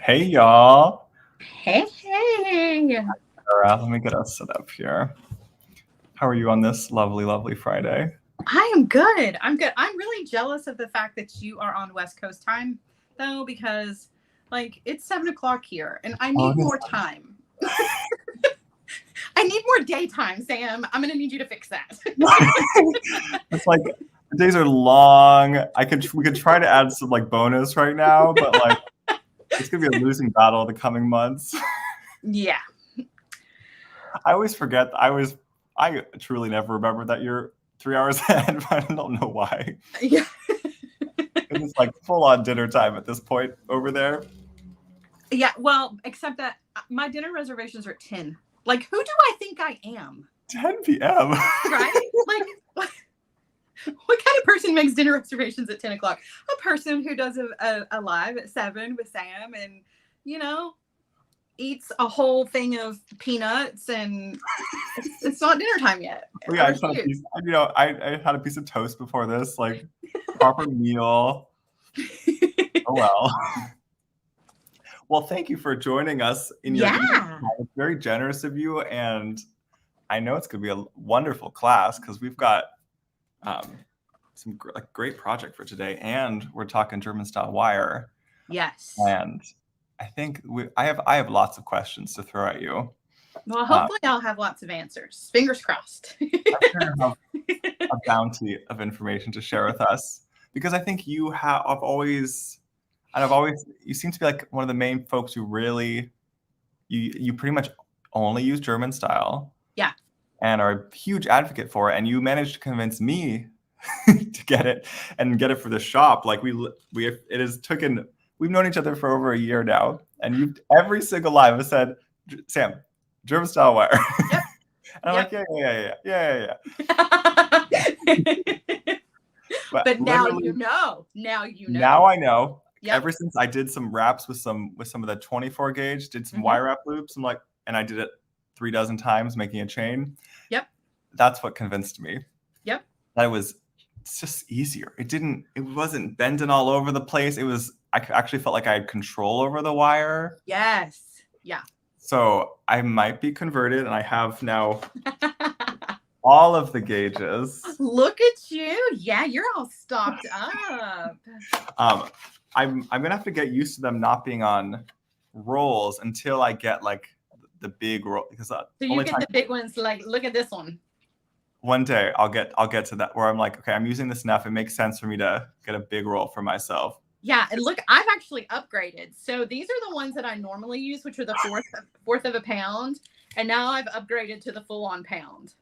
Hey, y'all. Hey. Sara, let me get us set up here. How are you on this lovely, lovely Friday? I am good. I'm really jealous of the fact that you are on West Coast time, though, because it's 7 o'clock here and I need more time. I need more daytime, Sam. I'm gonna need you to fix that. It's like the days are long. We could try to add some bonus right now, but it's gonna be a losing battle the coming months. Yeah. I always forget. I truly never remember that you're 3 hours ahead. I don't know why. Yeah. It's full on dinner time at this point over there. Yeah. Well, except that my dinner reservations are at 10. Who do I think I am? 10 p.m. Right? What kind of person makes dinner reservations at 10 o'clock? A person who does a live at 7 with Sam and, eats a whole thing of peanuts and it's not dinner time yet. Yeah, I had a piece of toast before this, proper meal. Oh well. Well, thank you for joining us in your It's very generous of you, and I know it's going to be a wonderful class because we've got some great project for today, and we're talking German style wire. Yes. And I think I have lots of questions to throw at you. Well, hopefully I'll have lots of answers. Fingers crossed. I'm sure you have a bounty of information to share with us because I think you seem to be one of the main folks who really you pretty much only use German style. Yeah. And are a huge advocate for it. And you managed to convince me to get it for the shop. We've known each other for over a year now, and every single live has said, Sam, German style wire. Yep. And I'm yeah. But now you know. Now I know. Yep. Ever since I did some wraps with some of the 24 gauge, did some wire wrap loops, and I did it 3 dozen times, making a chain. Yep. That's what convinced me. Yep. That it's just easier. It wasn't bending all over the place. I actually felt like I had control over the wire. Yes. Yeah. So I might be converted, and I have now all of the gauges. Look at you. Yeah, you're all stocked up. I'm gonna have to get used to them not being on rolls until I get the big roll, because so you get the big ones. Look at this one. One day I'll get to that where I'm okay, I'm using this enough. It makes sense for me to get a big roll for myself. Yeah, and look, I've actually upgraded. So these are the ones that I normally use, which are the fourth of a pound, and now I've upgraded to the full-on pound.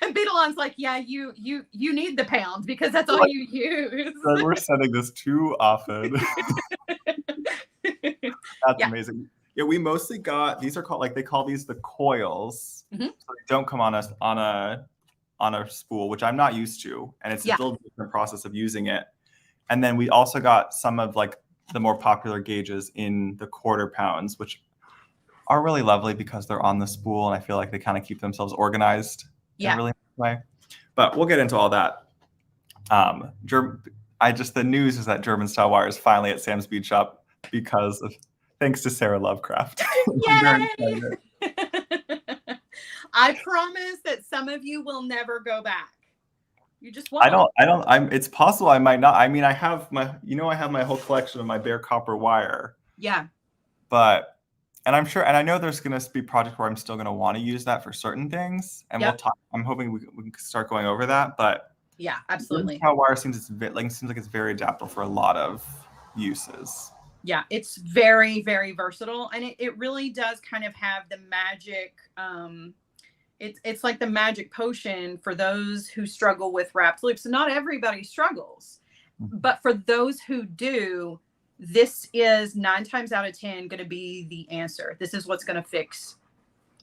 And Beadalon's yeah, you need the pound because that's all you use. We're setting this too often. That's amazing. Yeah, we mostly got, these are called, they call these the coils. So they don't come on a spool, which I'm not used to, and it's still a different process of using it. And then we also got some of the more popular gauges in the quarter pounds, which are really lovely because they're on the spool, and I feel they kind of keep themselves organized in a really nice way. But we'll get into all that. The news is that German style wire is finally at Sam's Bead Shop thanks to Sara Lovecraft. Yay! I promise that some of you will never go back. You just won't. It's possible I might not. I mean, I have my whole collection of my bare copper wire. Yeah. And I'm sure, and I know there's going to be projects where I'm still going to want to use that for certain things. And we'll talk. I'm hoping we can start going over that. But yeah, absolutely. How wire seems like it's very adaptable for a lot of uses. Yeah, it's very, very versatile, and it really does kind of have the magic. It's like the magic potion for those who struggle with wrapped loops. And not everybody struggles, but for those who do, this is 9 times out of 10 going to be the answer. This is what's going to fix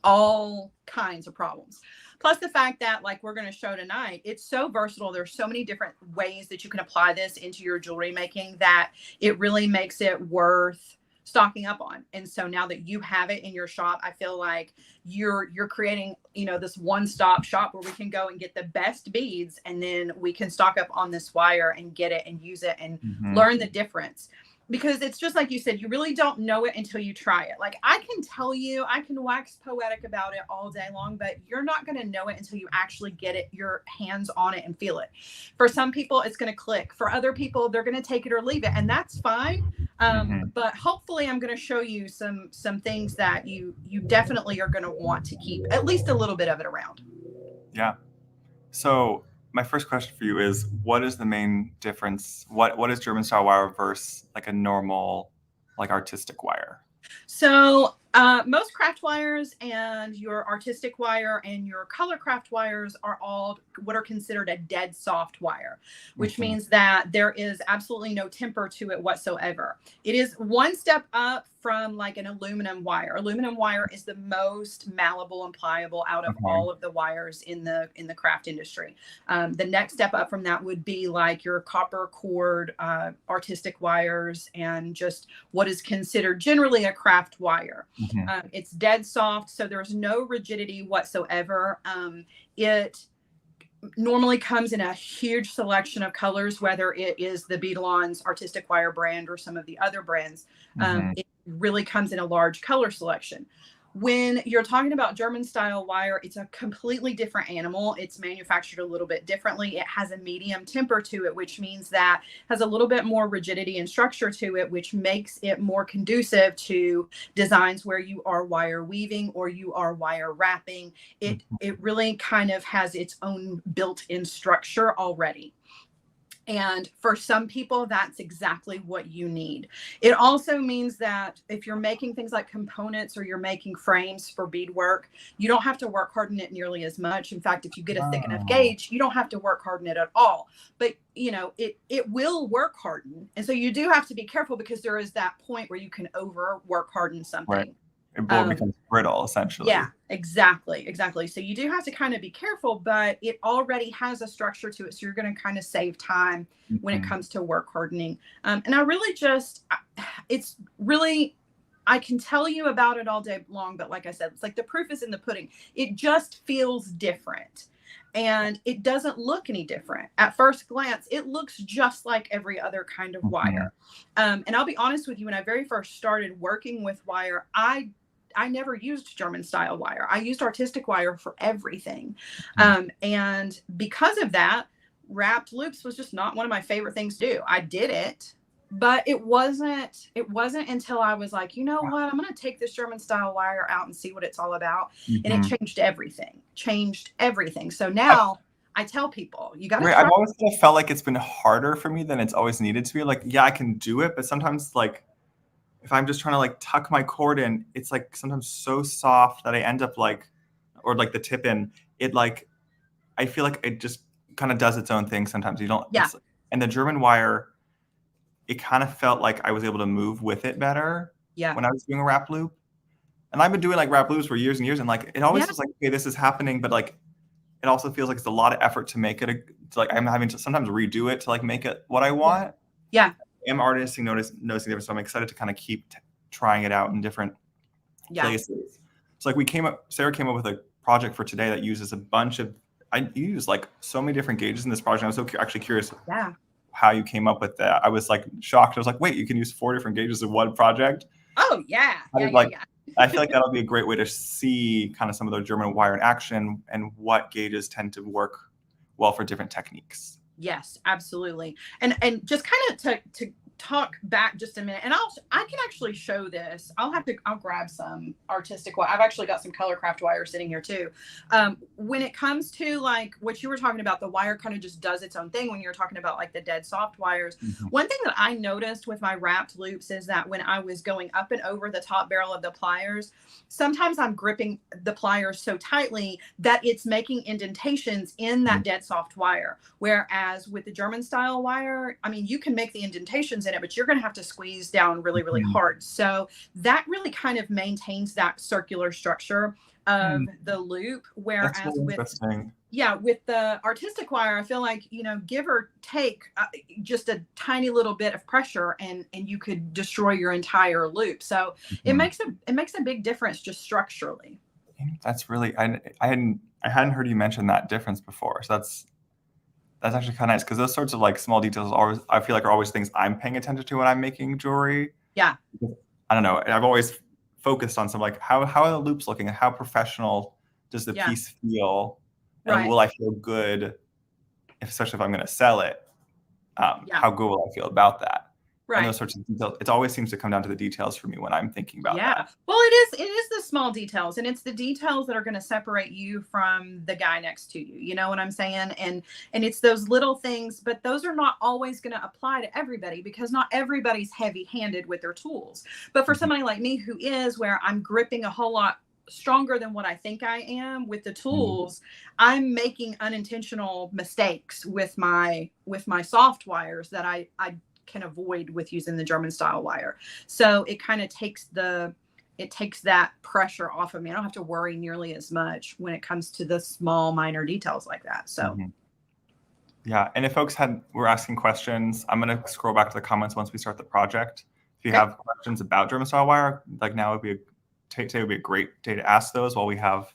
all kinds of problems. Plus the fact that we're going to show tonight, it's so versatile. There's so many different ways that you can apply this into your jewelry making that it really makes it worth stocking up on. And so now that you have it in your shop, I feel like you're creating, this one-stop shop where we can go and get the best beads, and then we can stock up on this wire and get it and use it and learn the difference. because it's just like you said, you really don't know it until you try it. Like I can tell you, I can wax poetic about it all day long, but you're not going to know it until you actually get it, your hands on it and feel it. For some people, it's going to click. For other people, they're going to take it or leave it, and that's fine. But hopefully I'm going to show you some things that you definitely are going to want to keep at least a little bit of it around. Yeah. So my first question for you is, what is the main difference? What is German style wire versus like a normal, like artistic wire? So most craft wires and your artistic wire and your color craft wires are all what are considered a dead soft wire, which means that there is absolutely no temper to it whatsoever. It is one step up from like an aluminum wire. Aluminum wire is the most malleable and pliable out of all of the wires in the craft industry. The next step up from that would be like your copper cord artistic wires and just what is considered generally a craft wire. It's dead soft, so there's no rigidity whatsoever. It normally comes in a huge selection of colors, whether it is the Bead's artistic wire brand or some of the other brands. It really comes in a large color selection. When you're talking about German style wire, it's a completely different animal. It's manufactured a little bit differently. It has a medium temper to it, which means that has a little bit more rigidity and structure to it, which makes it more conducive to designs where you are wire weaving or you are wire wrapping. It really kind of has its own built-in structure already. And for some people, that's exactly what you need. It also means that if you're making things like components or you're making frames for beadwork, you don't have to work harden it nearly as much. In fact, if you get a thick enough gauge, you don't have to work harden it at all. But, you know, it will work harden. And so you do have to be careful because there is that point where you can over work harden something. Right. It becomes brittle, essentially. Yeah, exactly. So you do have to kind of be careful, but it already has a structure to it. So you're going to kind of save time when it comes to work hardening. And I really it's really, I can tell you about it all day long, but like I said, it's like the proof is in the pudding. It just feels different. And it doesn't look any different. At first glance, it looks just like every other kind of wire. And I'll be honest with you, when I very first started working with wire, I never used German style wire. I used artistic wire for everything. And because of that, wrapped loops was just not one of my favorite things to do. I did it, but it wasn't until I was like, you know what, I'm going to take this German style wire out and see what it's all about. And it changed everything. So now I tell people, you got to I've always kind of felt like it's been harder for me than it's always needed to be. Like, yeah, I can do it, but sometimes like, if I'm just trying to like tuck my cord in, it's like sometimes so soft that I end up like, or like the tip in it, like, I feel like it just kind of does its own thing sometimes. You don't, and the German wire, it kind of felt like I was able to move with it better when I was doing a wrap loop. And I've been doing like wrap loops for years and years. And like, it always feels like, okay, this is happening. But like, it also feels like it's a lot of effort to make it. Like I'm having to sometimes redo it to like make it what I want. I'm noticing difference, so I'm excited to kind of keep trying it out in different places. So like Sarah came up with a project for today that uses a bunch of, I use like so many different gauges in this project. I was actually curious how you came up with that. I was like shocked. I was like, wait, you can use 4 different gauges in one project? Oh yeah. I feel like that'll be a great way to see kind of some of the German wire in action and what gauges tend to work well for different techniques. Yes, absolutely. And just kind of to talk back just a minute, and I can actually show this. I'll grab some artistic wire. I've actually got some color craft wire sitting here too. When it comes to like what you were talking about, the wire kind of just does its own thing when you're talking about like the dead soft wires. One thing that I noticed with my wrapped loops is that when I was going up and over the top barrel of the pliers, sometimes I'm gripping the pliers so tightly that it's making indentations in that dead soft wire. Whereas with the German style wire, I mean, you can make the indentations in it, but you're going to have to squeeze down really, really hard. So that really kind of maintains that circular structure of the loop. Whereas with the artistic wire, I feel like, you know, give or take just a tiny little bit of pressure and you could destroy your entire loop. So it makes a big difference just structurally. That's really, I hadn't heard you mention that difference before. So That's actually kind of nice because those sorts of like small details always, I feel like, are always things I'm paying attention to when I'm making jewelry. Yeah. I don't know. I've always focused on some like how are the loops looking and how professional does the piece feel, and will I feel good, especially if I'm going to sell it. How good will I feel about that? Right. And those sorts of details. It always seems to come down to the details for me when I'm thinking about that. Well, it is the small details, and it's the details that are going to separate you from the guy next to you. You know what I'm saying? And it's those little things, but those are not always going to apply to everybody because not everybody's heavy-handed with their tools. But for somebody like me who is, where I'm gripping a whole lot stronger than what I think I am with the tools, I'm making unintentional mistakes with my soft wires that I can avoid with using the German style wire. So it kind of takes that pressure off of me. I don't have to worry nearly as much when it comes to the small minor details like that. So yeah. And if folks were asking questions, I'm going to scroll back to the comments once we start the project. If you have questions about German style wire, like now today would be a great day to ask those while we have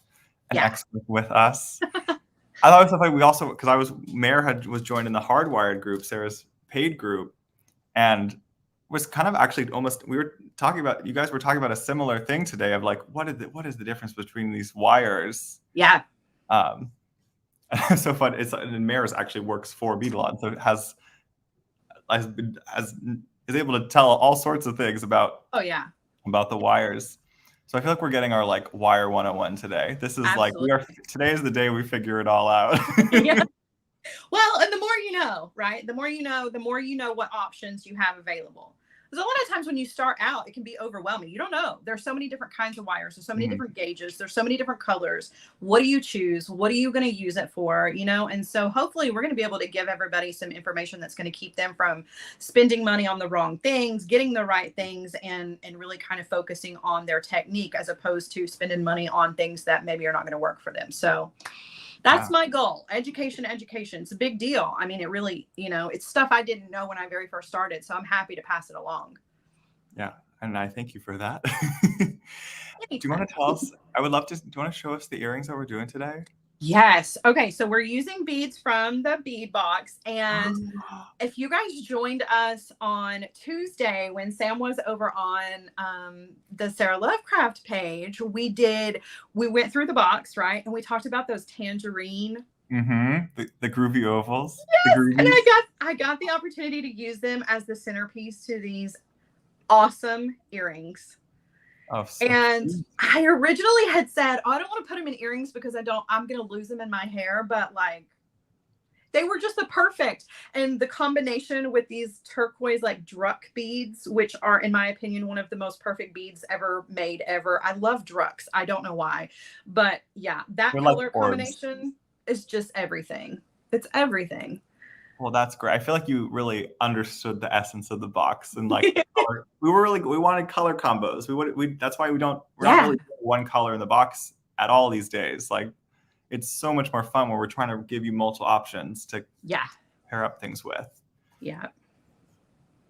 an expert with us. I thought it was so funny. We also, because Mare was joined in the hardwired group, Sarah's paid group, and was kind of actually almost, you guys were talking about a similar thing today of like, what is the difference between these wires? Yeah. And it's so fun. And Mare's actually works for Bead, so it is able to tell all sorts of things about the wires. So I feel like we're getting our like wire 101 today. This is today is the day we figure it all out. Well, and the more you know, right? The more you know what options you have available. Because a lot of times when you start out, it can be overwhelming. You don't know. There's so many different kinds of wires. There's so many different gauges. There's so many different colors. What do you choose? What are you going to use it for? You know, and so hopefully we're going to be able to give everybody some information that's going to keep them from spending money on the wrong things, getting the right things, and really kind of focusing on their technique as opposed to spending money on things that maybe are not going to work for them. So that's my goal. Education. It's a big deal. I mean, it really, it's stuff I didn't know when I very first started. So I'm happy to pass it along. Yeah. And I thank you for that. Do you want to tell us? I would love to. Do you want to show us the earrings that we're doing today? Yes. Okay. So we're using beads from the bead box. And if you guys joined us on Tuesday when Sam was over on the Sara Lovecraft page, we went through the box, right? And we talked about those tangerine. The Groovy Ovals. Yes. And I got the opportunity to use them as the centerpiece to these awesome earrings. Oh, and sweet. I originally had said, I don't want to put them in earrings because I'm going to lose them in my hair. But like, they were just the perfect. And the combination with these turquoise, like Druck beads, which are, in my opinion, one of the most perfect beads ever made ever. I love Drucks. I don't know why. But yeah, that color combination is just everything. It's everything. Well, that's great. I feel like you really understood the essence of the box, and like we wanted color combos. That's why we're not really one color in the box at all these days. Like, it's so much more fun when we're trying to give you multiple options to pair up things with. Yeah.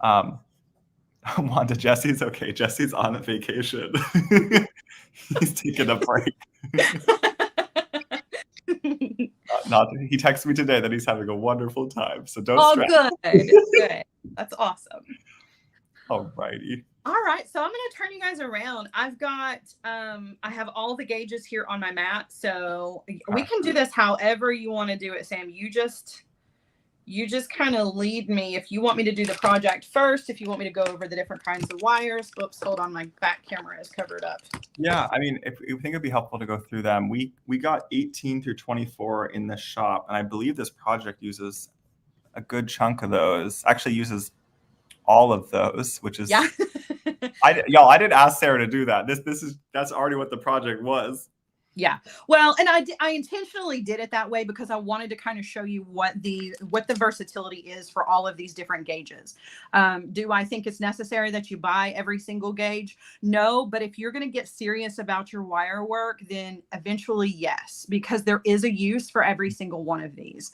Wanda, Jesse's okay. Jesse's on a vacation. He's taking a break. He texted me today that he's having a wonderful time. So don't stress. Good. That's awesome. All righty. All right. So I'm going to turn you guys around. I've got, I have all the gauges here on my mat. So we can do this however you want to do it, Sam. You just kind of lead me. If you want me to do the project first, if you want me to go over the different kinds of wires. Oops, hold on. My back camera is covered up. Yeah. I mean, if you think it'd be helpful to go through them, we got 18 through 24 in the shop. And I believe this project uses a good chunk of those, actually uses all of those, which is, I did ask Sarah to do that. That's already what the project was. Yeah. Well, and I intentionally did it that way because I wanted to kind of show you what the versatility is for all of these different gauges. Do I think it's necessary that you buy every single gauge? No, but if you're going to get serious about your wire work, then eventually yes, because there is a use for every single one of these.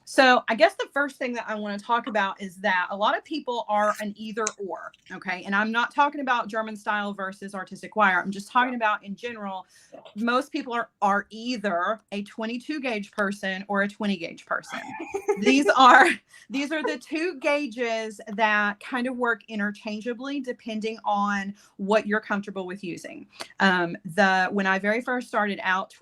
So I guess the first thing that I want to talk about is that a lot of people are an either or, okay? And I'm not talking about German style versus artistic wire. I'm just talking about in general, most people people are either a 22 gauge person or a 20 gauge person. These are the two gauges that kind of work interchangeably depending on what you're comfortable with using. When I very first started out,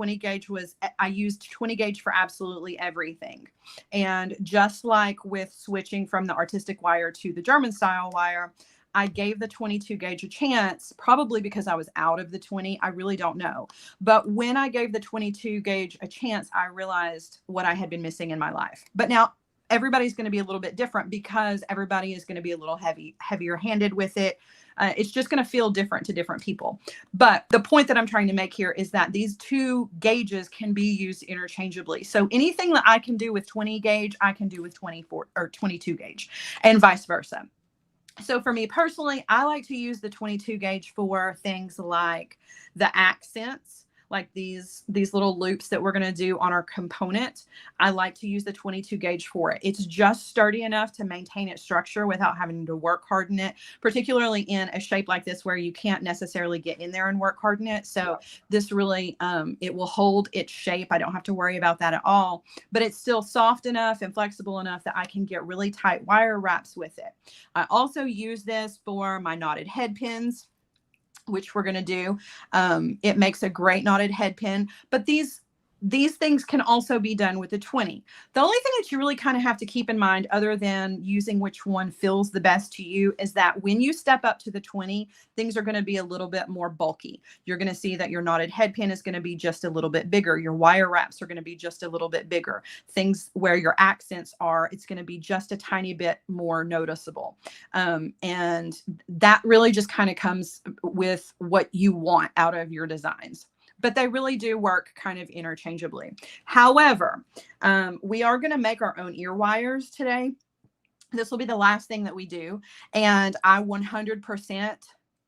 I used 20 gauge for absolutely everything. And just like with switching from the artistic wire to the German style wire, I gave the 22 gauge a chance, probably because I was out of the 20. I really don't know. But when I gave the 22 gauge a chance, I realized what I had been missing in my life. But now everybody's going to be a little bit different because everybody is going to be a little heavier handed with it. It's just going to feel different to different people. But the point that I'm trying to make here is that these two gauges can be used interchangeably. So anything that I can do with 20 gauge, I can do with 24 or 22 gauge, and vice versa. So for me personally, I like to use the 22 gauge for things like the accents, like these little loops that we're going to do on our component. I like to use the 22 gauge for it. It's just sturdy enough to maintain its structure without having to work harden it, particularly in a shape like this where you can't necessarily get in there and work harden it. So this really, it will hold its shape. I don't have to worry about that at all, but it's still soft enough and flexible enough that I can get really tight wire wraps with it. I also use this for my knotted head pins, which we're going to do. It makes a great knotted head pin, but these things can also be done with the 20. The only thing that you really kind of have to keep in mind, other than using which one feels the best to you, is that when you step up to the 20, things are going to be a little bit more bulky. You're going to see that your knotted head pin is going to be just a little bit bigger. Your wire wraps are going to be just a little bit bigger. Things where your accents are, it's going to be just a tiny bit more noticeable. And that really just kind of comes with what you want out of your designs. But they really do work kind of interchangeably. However, we are going to make our own ear wires today. This will be the last thing that we do. And I 100%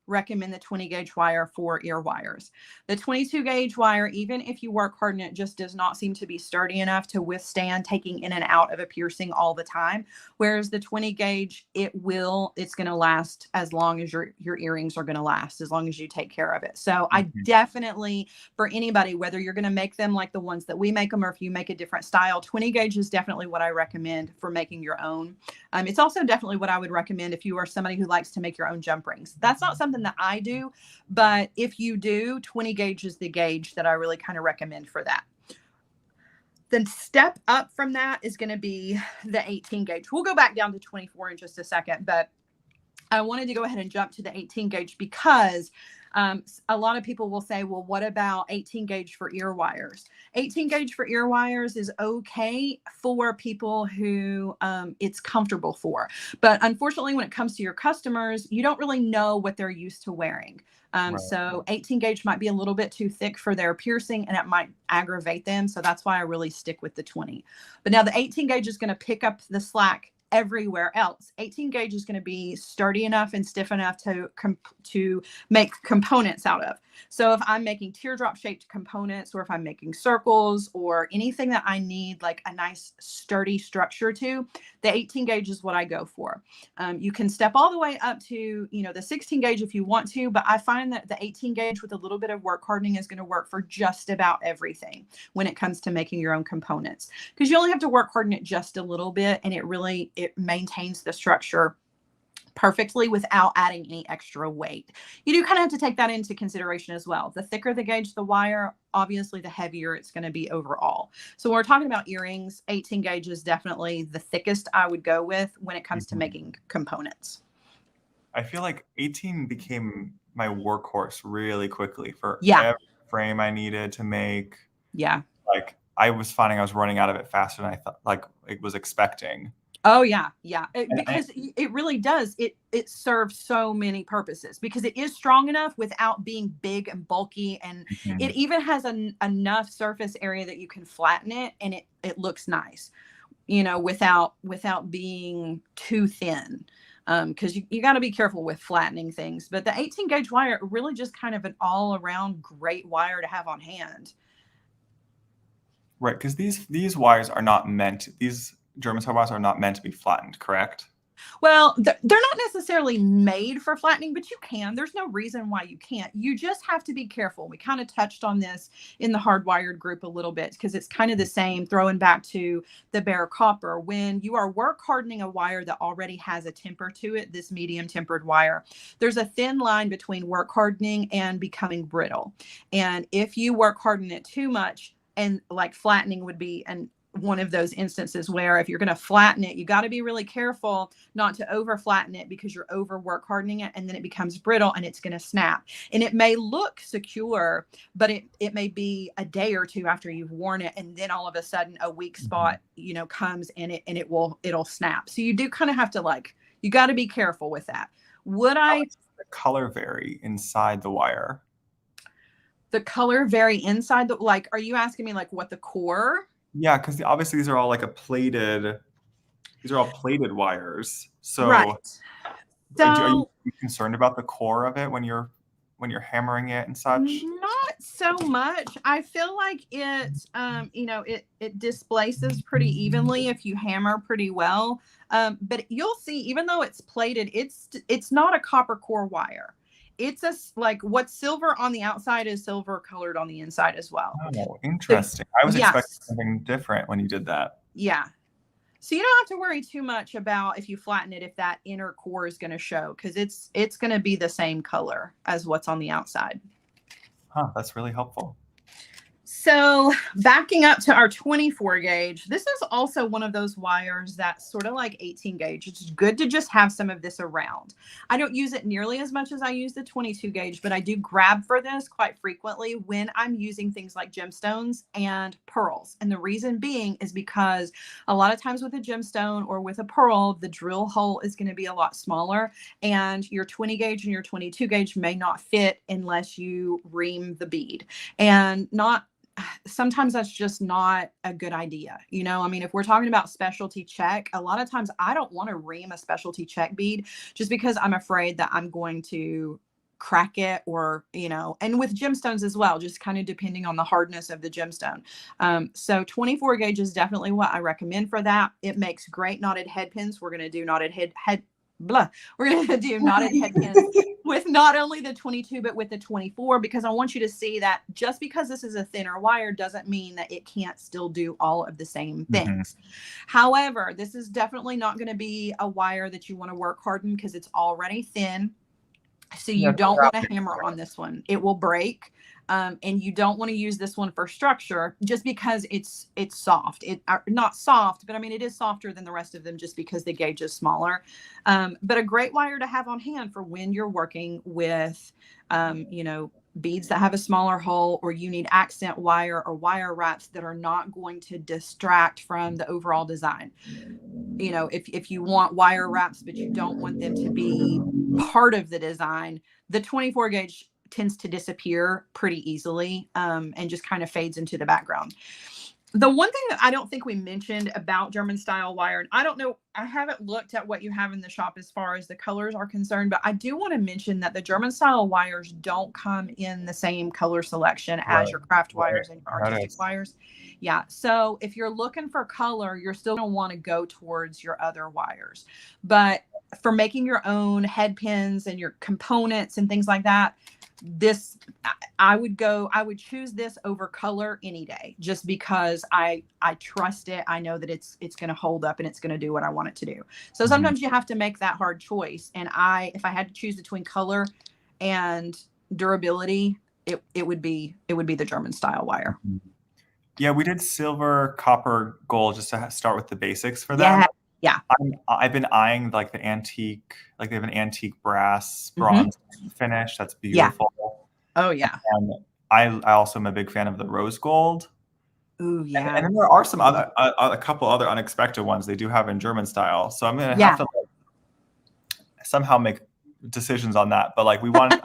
recommend the 20 gauge wire for ear wires. The 22 gauge wire, even if you work harden it, just does not seem to be sturdy enough to withstand taking in and out of a piercing all the time. Whereas the 20 gauge, it's going to last as long as your earrings are going to last, as long as you take care of it. So I definitely, for anybody, whether you're going to make them like the ones that we make them, or if you make a different style, 20 gauge is definitely what I recommend for making your own. It's also definitely what I would recommend if you are somebody who likes to make your own jump rings. That's not something that I do, but if you do, 20 gauge is the gauge that I really kind of recommend for that. Then step up from that is going to be the 18 gauge. We'll go back down to 24 in just a second, but I wanted to go ahead and jump to the 18 gauge because a lot of people will say, well, what about 18 gauge for ear wires? 18 gauge for ear wires is okay for people who it's comfortable for. But unfortunately, when it comes to your customers, you don't really know what they're used to wearing. Right. So 18 gauge might be a little bit too thick for their piercing and it might aggravate them. So that's why I really stick with the 20. But now the 18 gauge is going to pick up the slack everywhere else. 18 gauge is going to be sturdy enough and stiff enough to make components out of. So if I'm making teardrop shaped components, or if I'm making circles, or anything that I need like a nice sturdy structure to, the 18 gauge is what I go for. You can step all the way up to, the 16 gauge if you want to, but I find that the 18 gauge with a little bit of work hardening is going to work for just about everything when it comes to making your own components, because you only have to work harden it just a little bit, and it maintains the structure perfectly without adding any extra weight. You do kind of have to take that into consideration as well. The thicker the gauge, the wire, obviously the heavier it's going to be overall. So when we're talking about earrings, 18 gauge is definitely the thickest I would go with when it comes to making components. I feel like 18 became my workhorse really quickly for every frame I needed to make. Yeah. Like I was finding I was running out of it faster than I thought, like it was expecting. Oh yeah. Yeah. Because it really does. It serves so many purposes because it is strong enough without being big and bulky. And it even has enough surface area that you can flatten it and it looks nice, without being too thin. Because you got to be careful with flattening things. But the 18 gauge wire, really just kind of an all around great wire to have on hand. Right. Because these wires are not meant, these German style wires are not meant to be flattened, correct? Well, they're not necessarily made for flattening, but you can. There's no reason why you can't. You just have to be careful. We kind of touched on this in the hardwired group a little bit because it's kind of the same, throwing back to the bare copper. When you are work hardening a wire that already has a temper to it, this medium tempered wire, there's a thin line between work hardening and becoming brittle. And if you work harden it too much, and like flattening would be one of those instances where if you're going to flatten it, you got to be really careful not to over flatten it because you're over work hardening it and then it becomes brittle and it's going to snap. And it may look secure, but it may be a day or two after you've worn it. And then all of a sudden a weak spot, you know, comes in it and it'll snap. So you do kind of have to you got to be careful with that. How does the color vary inside the wire? The color vary inside are you asking me what the core? Yeah, because obviously these are all plated wires. So, right. are you concerned about the core of it when you're hammering it and such? Not so much. I feel like it, it displaces pretty evenly if you hammer pretty well. But you'll see, even though it's plated, it's not a copper core wire. It's what's silver on the outside is silver colored on the inside as well. Oh, interesting. I was expecting something different when you did that. Yeah. So you don't have to worry too much about if you flatten it, if that inner core is going to show, because it's going to be the same color as what's on the outside. Huh, that's really helpful. So backing up to our 24 gauge, this is also one of those wires that's sort of like 18 gauge. It's good to just have some of this around. I don't use it nearly as much as I use the 22 gauge, but I do grab for this quite frequently when I'm using things like gemstones and pearls. And the reason being is because a lot of times with a gemstone or with a pearl, the drill hole is going to be a lot smaller and your 20 gauge and your 22 gauge may not fit unless you ream the bead. And sometimes that's just not a good idea. You know, I mean, if we're talking about specialty check, a lot of times I don't want to ream a specialty check bead just because I'm afraid that I'm going to crack it or, and with gemstones as well, just kind of depending on the hardness of the gemstone. So 24 gauge is definitely what I recommend for that. It makes great knotted head pins. We're going to do knotted head We're going to do knotted head pins with not only the 22, but with the 24, because I want you to see that just because this is a thinner wire doesn't mean that it can't still do all of the same things. However, this is definitely not going to be a wire that you want to work harden because it's already thin. So you don't want to hammer on this one. It will break. And you don't want to use this one for structure just because it's soft. Not soft, but I mean, it is softer than the rest of them just because the gauge is smaller. But a great wire to have on hand for when you're working with, beads that have a smaller hole, or you need accent wire or wire wraps that are not going to distract from the overall design. If you want wire wraps, but you don't want them to be part of the design, the 24 gauge tends to disappear pretty easily and just kind of fades into the background. The one thing that I don't think we mentioned about German style wire, and I don't know, I haven't looked at what you have in the shop as far as the colors are concerned, but I do want to mention that the German style wires don't come in the same color selection as your craft wires and your artistic wires. Yeah. So if you're looking for color, you're still going to want to go towards your other wires. But for making your own head pins and your components and things like that, I would choose this over color any day, just because I trust it. I know that it's going to hold up and it's going to do what I want it to do. So sometimes you have to make that hard choice. And if I had to choose between color and durability, it would be the German style wire. Yeah, we did silver, copper, gold just to start with the basics for them. Yeah. I've been eyeing the antique, they have an antique brass bronze finish. That's beautiful. Yeah. Oh yeah. And I also am a big fan of the rose gold. Ooh, yeah. And then there are some a couple other unexpected ones they do have in German style. So I'm going to have to somehow make decisions on that. But we want to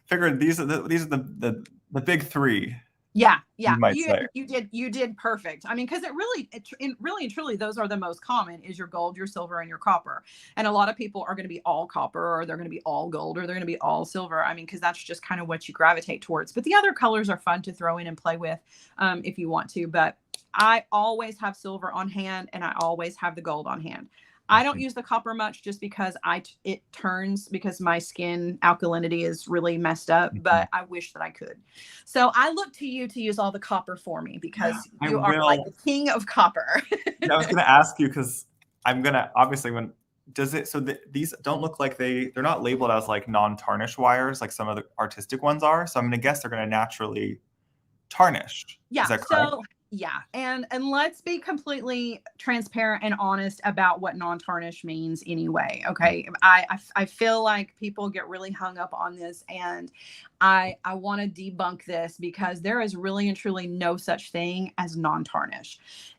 figure these are the big three. Yeah. You did perfect. I mean, because it really and truly, those are the most common: is your gold, your silver, and your copper. And a lot of people are going to be all copper, or they're going to be all gold, or they're going to be all silver. I mean, because that's just kind of what you gravitate towards. But the other colors are fun to throw in and play with if you want to. But I always have silver on hand, and I always have the gold on hand. I don't use the copper much just because it turns because my skin alkalinity is really messed up, but I wish that I could. So I look to you to use all the copper for me because you are like the king of copper. Yeah, I was going to ask you because I'm going to obviously these don't look like they're not labeled as like non-tarnish wires like some of the artistic ones are. So I'm going to guess they're going to naturally tarnish. Yeah. Is that correct? So yeah. And let's be completely transparent and honest about what non-tarnish means anyway. Okay. I feel like people get really hung up on this, and I want to debunk this because there is really and truly no such thing as non-tarnish.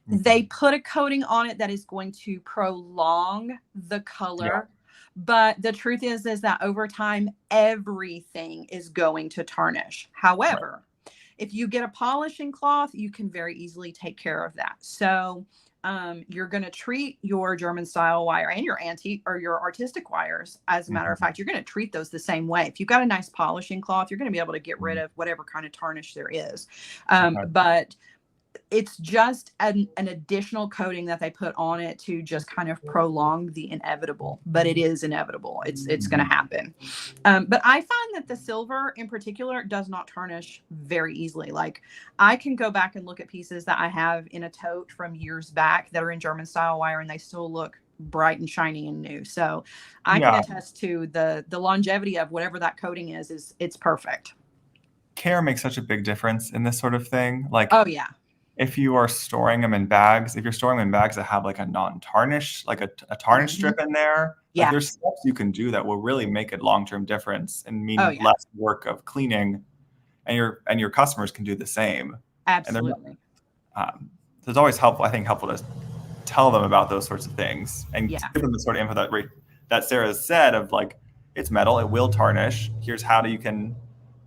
Mm-hmm. They put a coating on it that is going to prolong the color. Yeah. But the truth is that over time, everything is going to tarnish. However, if you get a polishing cloth, you can very easily take care of that. So you're going to treat your German style wire and your antique or your artistic wires. As a matter of fact, you're going to treat those the same way. If you've got a nice polishing cloth, you're going to be able to get rid of whatever kind of tarnish there is. But it's just an additional coating that they put on it to just kind of prolong the inevitable, but it is inevitable. It's going to happen. But I find that the silver in particular does not tarnish very easily. Like I can go back and look at pieces that I have in a tote from years back that are in German style wire, and they still look bright and shiny and new. So I can attest to the longevity of whatever that coating is it's perfect. Care makes such a big difference in this sort of thing. Like, oh yeah. If you are storing them in bags, if you're storing them in bags that have like a non-tarnish, like a tarnish strip in there, like there's steps you can do that will really make a long-term difference and mean less work of cleaning, and your customers can do the same. Absolutely. And it's always helpful to tell them about those sorts of things and give them the sort of info that Sarah said of like, it's metal, it will tarnish. Here's how you can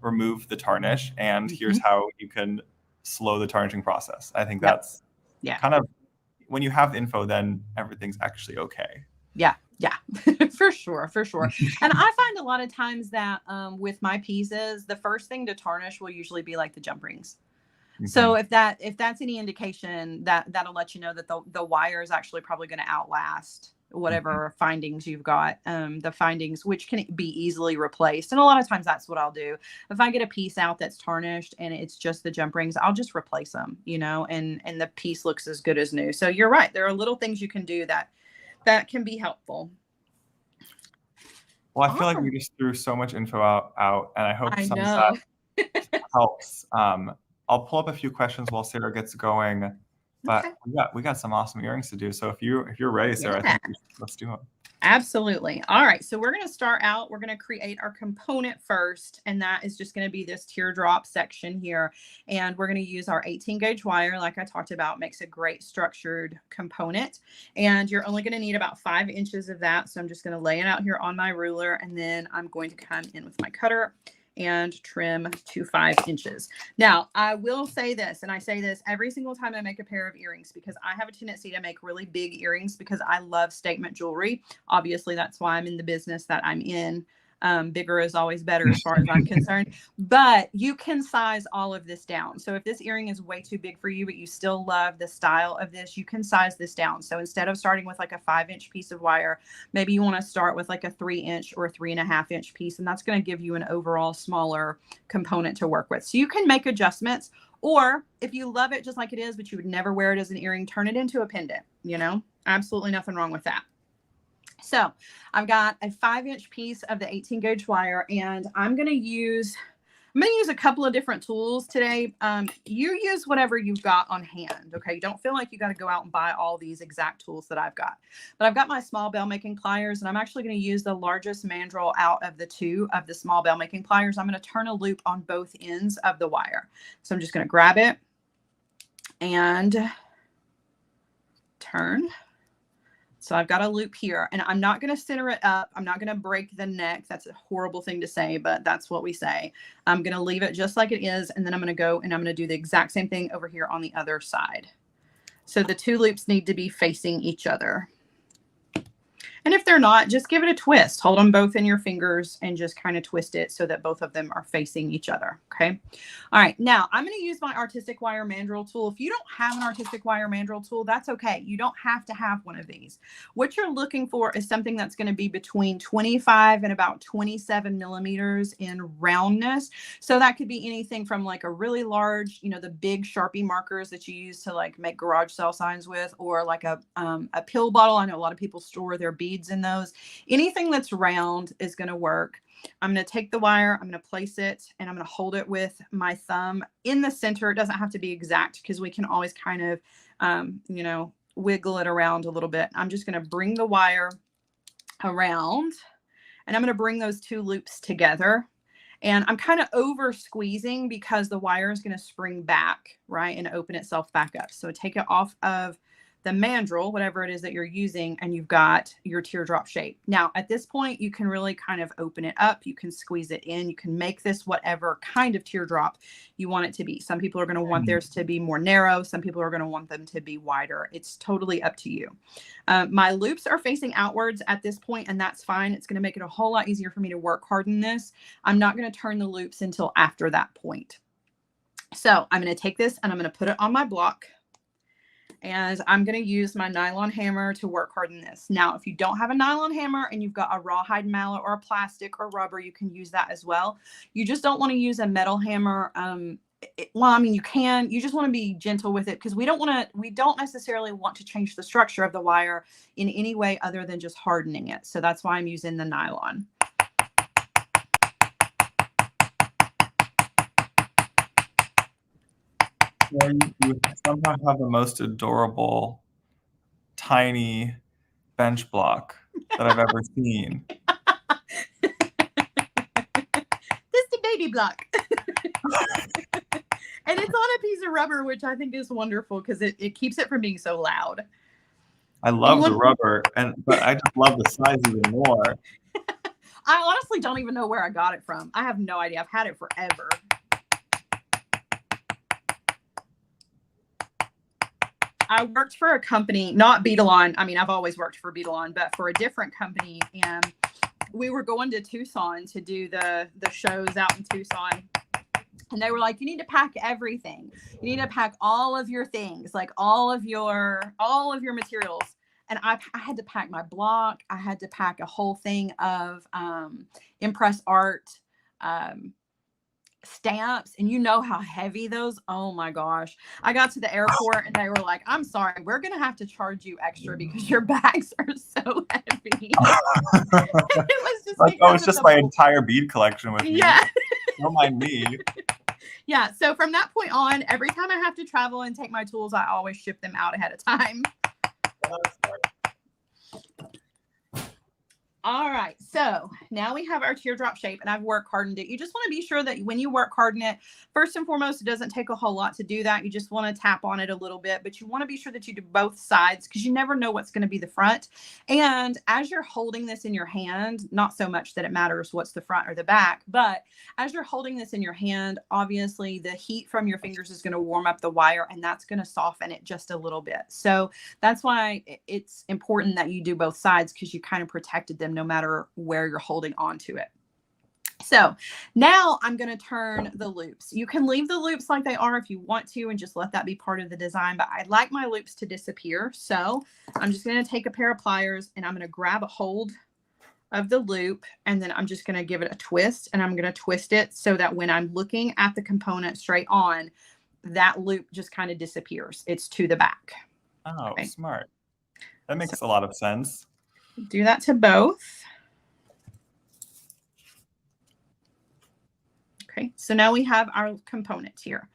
remove the tarnish, and here's how you can slow the tarnishing process. I think that's kind of when you have the info, then everything's actually okay. Yeah, for sure. And I find a lot of times that with my pieces, the first thing to tarnish will usually be like the jump rings. So if that's any indication, that'll let you know that the wire is actually probably going to outlast whatever findings you've got, the findings, which can be easily replaced. And a lot of times that's what I'll do. If I get a piece out that's tarnished and it's just the jump rings, I'll just replace them, and the piece looks as good as new. So you're right. There are little things you can do that can be helpful. Well, I feel like we just threw so much info out, and I hope some of that helps. I'll pull up a few questions while Sarah gets going. But we got some awesome earrings to do. So if you're ready, Sarah, I think let's do it. Absolutely. All right. So we're going to start out. We're going to create our component first, and that is just going to be this teardrop section here. And we're going to use our 18 gauge wire, like I talked about, makes a great structured component. And you're only going to need about 5 inches of that. So I'm just going to lay it out here on my ruler, and then I'm going to come in with my cutter and trim to 5 inches. Now, I will say this, and I say this every single time I make a pair of earrings, because I have a tendency to make really big earrings because I love statement jewelry. Obviously, that's why I'm in the business that I'm in. Bigger is always better as far as I'm concerned, but you can size all of this down. So if this earring is way too big for you, but you still love the style of this, you can size this down. So instead of starting with like a 5-inch piece of wire, maybe you want to start with like a 3-inch or 3.5-inch piece. And that's going to give you an overall smaller component to work with. So you can make adjustments, or if you love it just like it is, but you would never wear it as an earring, turn it into a pendant, absolutely nothing wrong with that. So I've got a 5-inch piece of the 18 gauge wire, and I'm going to use a couple of different tools today. You use whatever you've got on hand. Okay. You don't feel like you got to go out and buy all these exact tools that I've got, but I've got my small bell making pliers, and I'm actually going to use the largest mandrel out of the 2 of the small bell making pliers. I'm going to turn a loop on both ends of the wire. So I'm just going to grab it and turn. So I've got a loop here, and I'm not going to center it up. I'm not going to break the neck. That's a horrible thing to say, but that's what we say. I'm going to leave it just like it is. And then I'm going to go and I'm going to do the exact same thing over here on the other side. So the 2 loops need to be facing each other. And if they're not, just give it a twist. Hold them both in your fingers and just kind of twist it so that both of them are facing each other. Okay. All right. Now I'm going to use my artistic wire mandrel tool. If you don't have an artistic wire mandrel tool, that's okay. You don't have to have one of these. What you're looking for is something that's going to be between 25 and about 27 millimeters in roundness. So that could be anything from like a really large, you know, the big Sharpie markers that you use to like make garage sale signs with, or like a pill bottle. I know a lot of people store their beads in those. Anything that's round is going to work. I'm going to take the wire, I'm going to place it, and I'm going to hold it with my thumb in the center. It doesn't have to be exact because we can always kind of, you know, wiggle it around a little bit. I'm just going to bring the wire around, and I'm going to bring those two loops together. And I'm kind of over squeezing because the wire is going to spring back, right, and open itself back up. So take it off of the mandrel, whatever it is that you're using, and you've got your teardrop shape. Now, at this point, you can really kind of open it up. You can squeeze it in. You can make this whatever kind of teardrop you want it to be. Some people are going to want theirs to be more narrow. Some people are going to want them to be wider. It's totally up to you. My loops are facing outwards at this point, and that's fine. It's going to make it a whole lot easier for me to work harden this. I'm not going to turn the loops until after that point. So I'm going to take this and I'm going to put it on my block. And I'm going to use my nylon hammer to work harden this. Now, if you don't have a nylon hammer and you've got a rawhide mallet or a plastic or rubber, you can use that as well. You just don't want to use a metal hammer. Well, I mean, you can. You just want to be gentle with it because we don't necessarily want to change the structure of the wire in any way other than just hardening it. So that's why I'm using the nylon. Yeah, you somehow have the most adorable, tiny bench block that I've ever seen. This is the baby block. And it's on a piece of rubber, which I think is wonderful because it keeps it from being so loud. I love the rubber, but I just love the size even more. I honestly don't even know where I got it from. I have no idea. I've had it forever. I worked for a company, not Beadalon. I mean, I've always worked for Beadalon, but for a different company. And we were going to Tucson to do the shows out in Tucson. And they were like, you need to pack everything. You need to pack all of your things, like all of your materials. And I had to pack my block. I had to pack a whole thing of impress art, stamps, and you know how heavy those. Oh my gosh. I got to the airport and they were like, I'm sorry, we're gonna have to charge you extra because your bags are so heavy. It was just like, oh, it's just my entire bead collection with me. Yeah. Don't mind me. Yeah, so from that point on, every time I have to travel and take my tools, I always ship them out ahead of time. All right, so now we have our teardrop shape and I've work hardened it. You just want to be sure that when you work harden it, first and foremost, it doesn't take a whole lot to do that. You just want to tap on it a little bit, but you want to be sure that you do both sides because you never know what's going to be the front. And as you're holding this in your hand, not so much that it matters what's the front or the back, but as you're holding this in your hand, obviously the heat from your fingers is going to warm up the wire and that's going to soften it just a little bit. So that's why it's important that you do both sides because you kind of protected them no matter where you're holding on to it. So now I'm going to turn the loops. You can leave the loops like they are if you want to and just let that be part of the design, but I like my loops to disappear. So I'm just going to take a pair of pliers and I'm going to grab a hold of the loop and then I'm just going to give it a twist and I'm going to twist it so that when I'm looking at the component straight on, that loop just kind of disappears. It's to the back. Oh, okay. Smart. That makes a lot of sense. Do that to both. Okay, so now we have our components here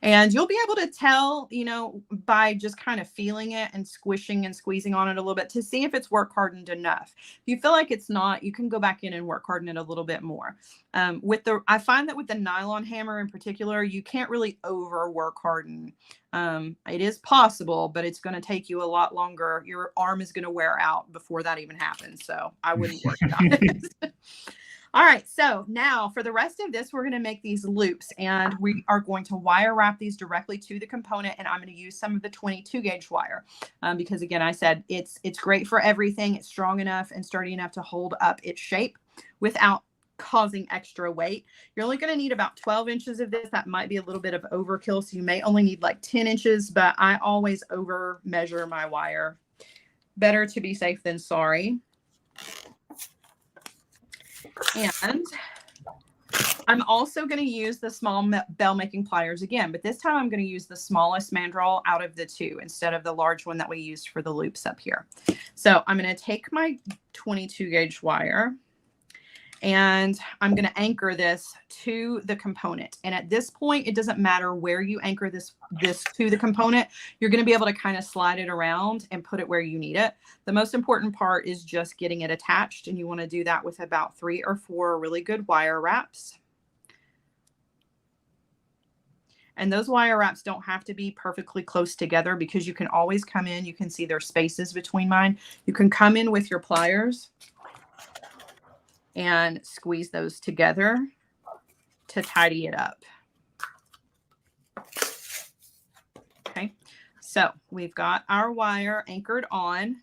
and you'll be able to tell, you know, by just kind of feeling it and squishing and squeezing on it a little bit to see if it's work hardened enough. If you feel like it's not, you can go back in and work harden it a little bit more. I find that with the nylon hammer in particular, you can't really over work harden. It is possible, but it's going to take you a lot longer. Your arm is going to wear out before that even happens. So I wouldn't worry about it. All right, so now for the rest of this, we're going to make these loops, and we are going to wire wrap these directly to the component, and I'm going to use some of the 22 gauge wire because, again, I said it's great for everything. It's strong enough and sturdy enough to hold up its shape without causing extra weight. You're only going to need about 12 inches of this. That might be a little bit of overkill, so you may only need like 10 inches, but I always over measure my wire. Better to be safe than sorry. And I'm also going to use the small bell making pliers again, but this time I'm going to use the smallest mandrel out of the two instead of the large one that we used for the loops up here. So I'm going to take my 22 gauge wire and I'm going to anchor this to the component. And at this point, it doesn't matter where you anchor this to the component. You're going to be able to kind of slide it around and put it where you need it. The most important part is just getting it attached. And you want to do that with about 3 or 4 really good wire wraps. And those wire wraps don't have to be perfectly close together because you can always come in. You can see there's spaces between mine. You can come in with your pliers and squeeze those together to tidy it up. Okay, so we've got our wire anchored on,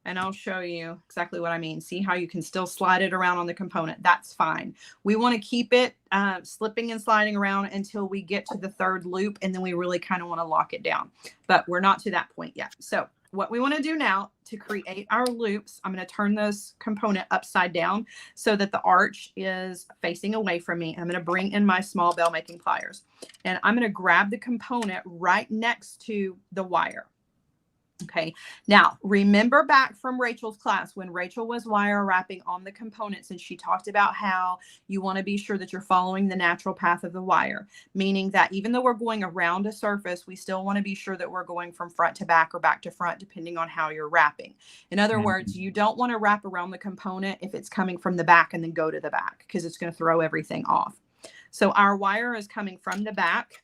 and I'll show you exactly what I mean. See how you can still slide it around on the component. That's fine. We want to keep it slipping and sliding around until we get to the 3rd loop, and then we really kind of want to lock it down. But we're not to that point yet. So what we want to do now to create our loops, I'm going to turn this component upside down so that the arch is facing away from me. I'm going to bring in my small bell making pliers, and I'm going to grab the component right next to the wire. Okay, now remember back from Rachel's class when Rachel was wire wrapping on the components, and she talked about how you want to be sure that you're following the natural path of the wire, meaning that even though we're going around a surface, we still want to be sure that we're going from front to back or back to front, depending on how you're wrapping. In other words, you don't want to wrap around the component if it's coming from the back and then go to the back, because it's going to throw everything off. So our wire is coming from the back.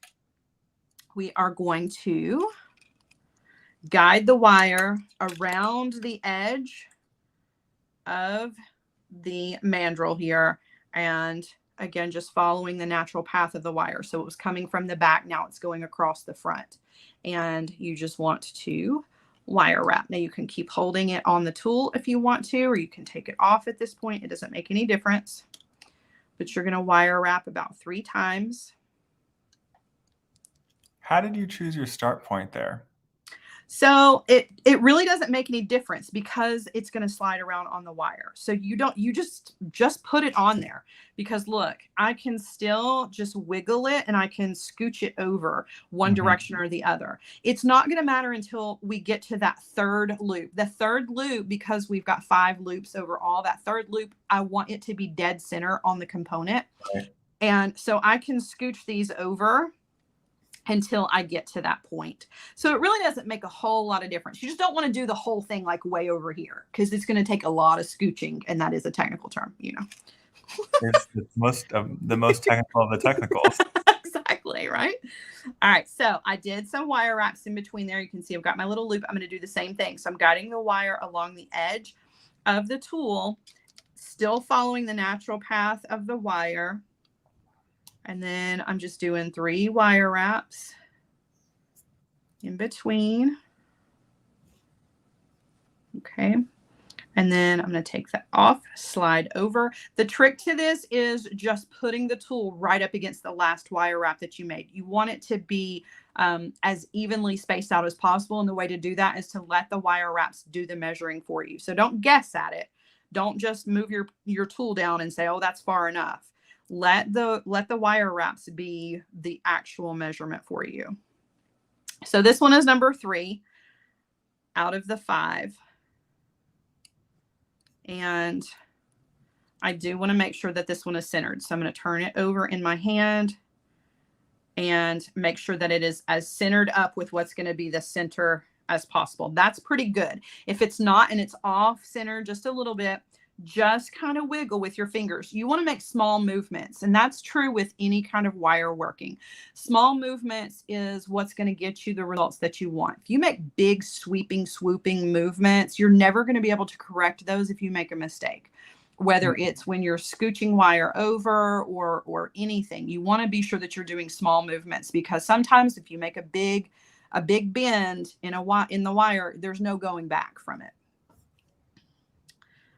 We are going to guide the wire around the edge of the mandrel here. And again, just following the natural path of the wire. So it was coming from the back. Now it's going across the front. And you just want to wire wrap. Now you can keep holding it on the tool if you want to, or you can take it off at this point. It doesn't make any difference. But you're going to wire wrap about 3 times. How did you choose your start point there? So it really doesn't make any difference because it's going to slide around on the wire. So you just put it on there, because look, I can still just wiggle it and I can scooch it over one direction or the other. It's not going to matter until we get to that 3rd loop. The 3rd loop, because we've got 5 loops overall, that 3rd loop, I want it to be dead center on the component. Right. And so I can scooch these over until I get to that point. So it really doesn't make a whole lot of difference. You just don't want to do the whole thing like way over here, because it's going to take a lot of scooching, and that is a technical term, you know. It's the most technical of the technicals. Exactly, right? All right, so I did some wire wraps in between there. You can see I've got my little loop. I'm going to do the same thing. So I'm guiding the wire along the edge of the tool, still following the natural path of the wire. And then I'm just doing 3 wire wraps in between. Okay. And then I'm going to take that off, slide over. The trick to this is just putting the tool right up against the last wire wrap that you made. You want it to be as evenly spaced out as possible. And the way to do that is to let the wire wraps do the measuring for you. So don't guess at it. Don't just move your tool down and say, oh, that's far enough. Let the wire wraps be the actual measurement for you. So this one is number 3 out of the 5. And I do want to make sure that this one is centered. So I'm going to turn it over in my hand and make sure that it is as centered up with what's going to be the center as possible. That's pretty good. If it's not and it's off center just a little bit, just kind of wiggle with your fingers. You want to make small movements, and that's true with any kind of wire working. Small movements is what's going to get you the results that you want. If you make big sweeping, swooping movements, you're never going to be able to correct those if you make a mistake. whether it's when you're scooching wire over or anything. You want to be sure that you're doing small movements, because sometimes if you make a big bend in the wire, there's no going back from it.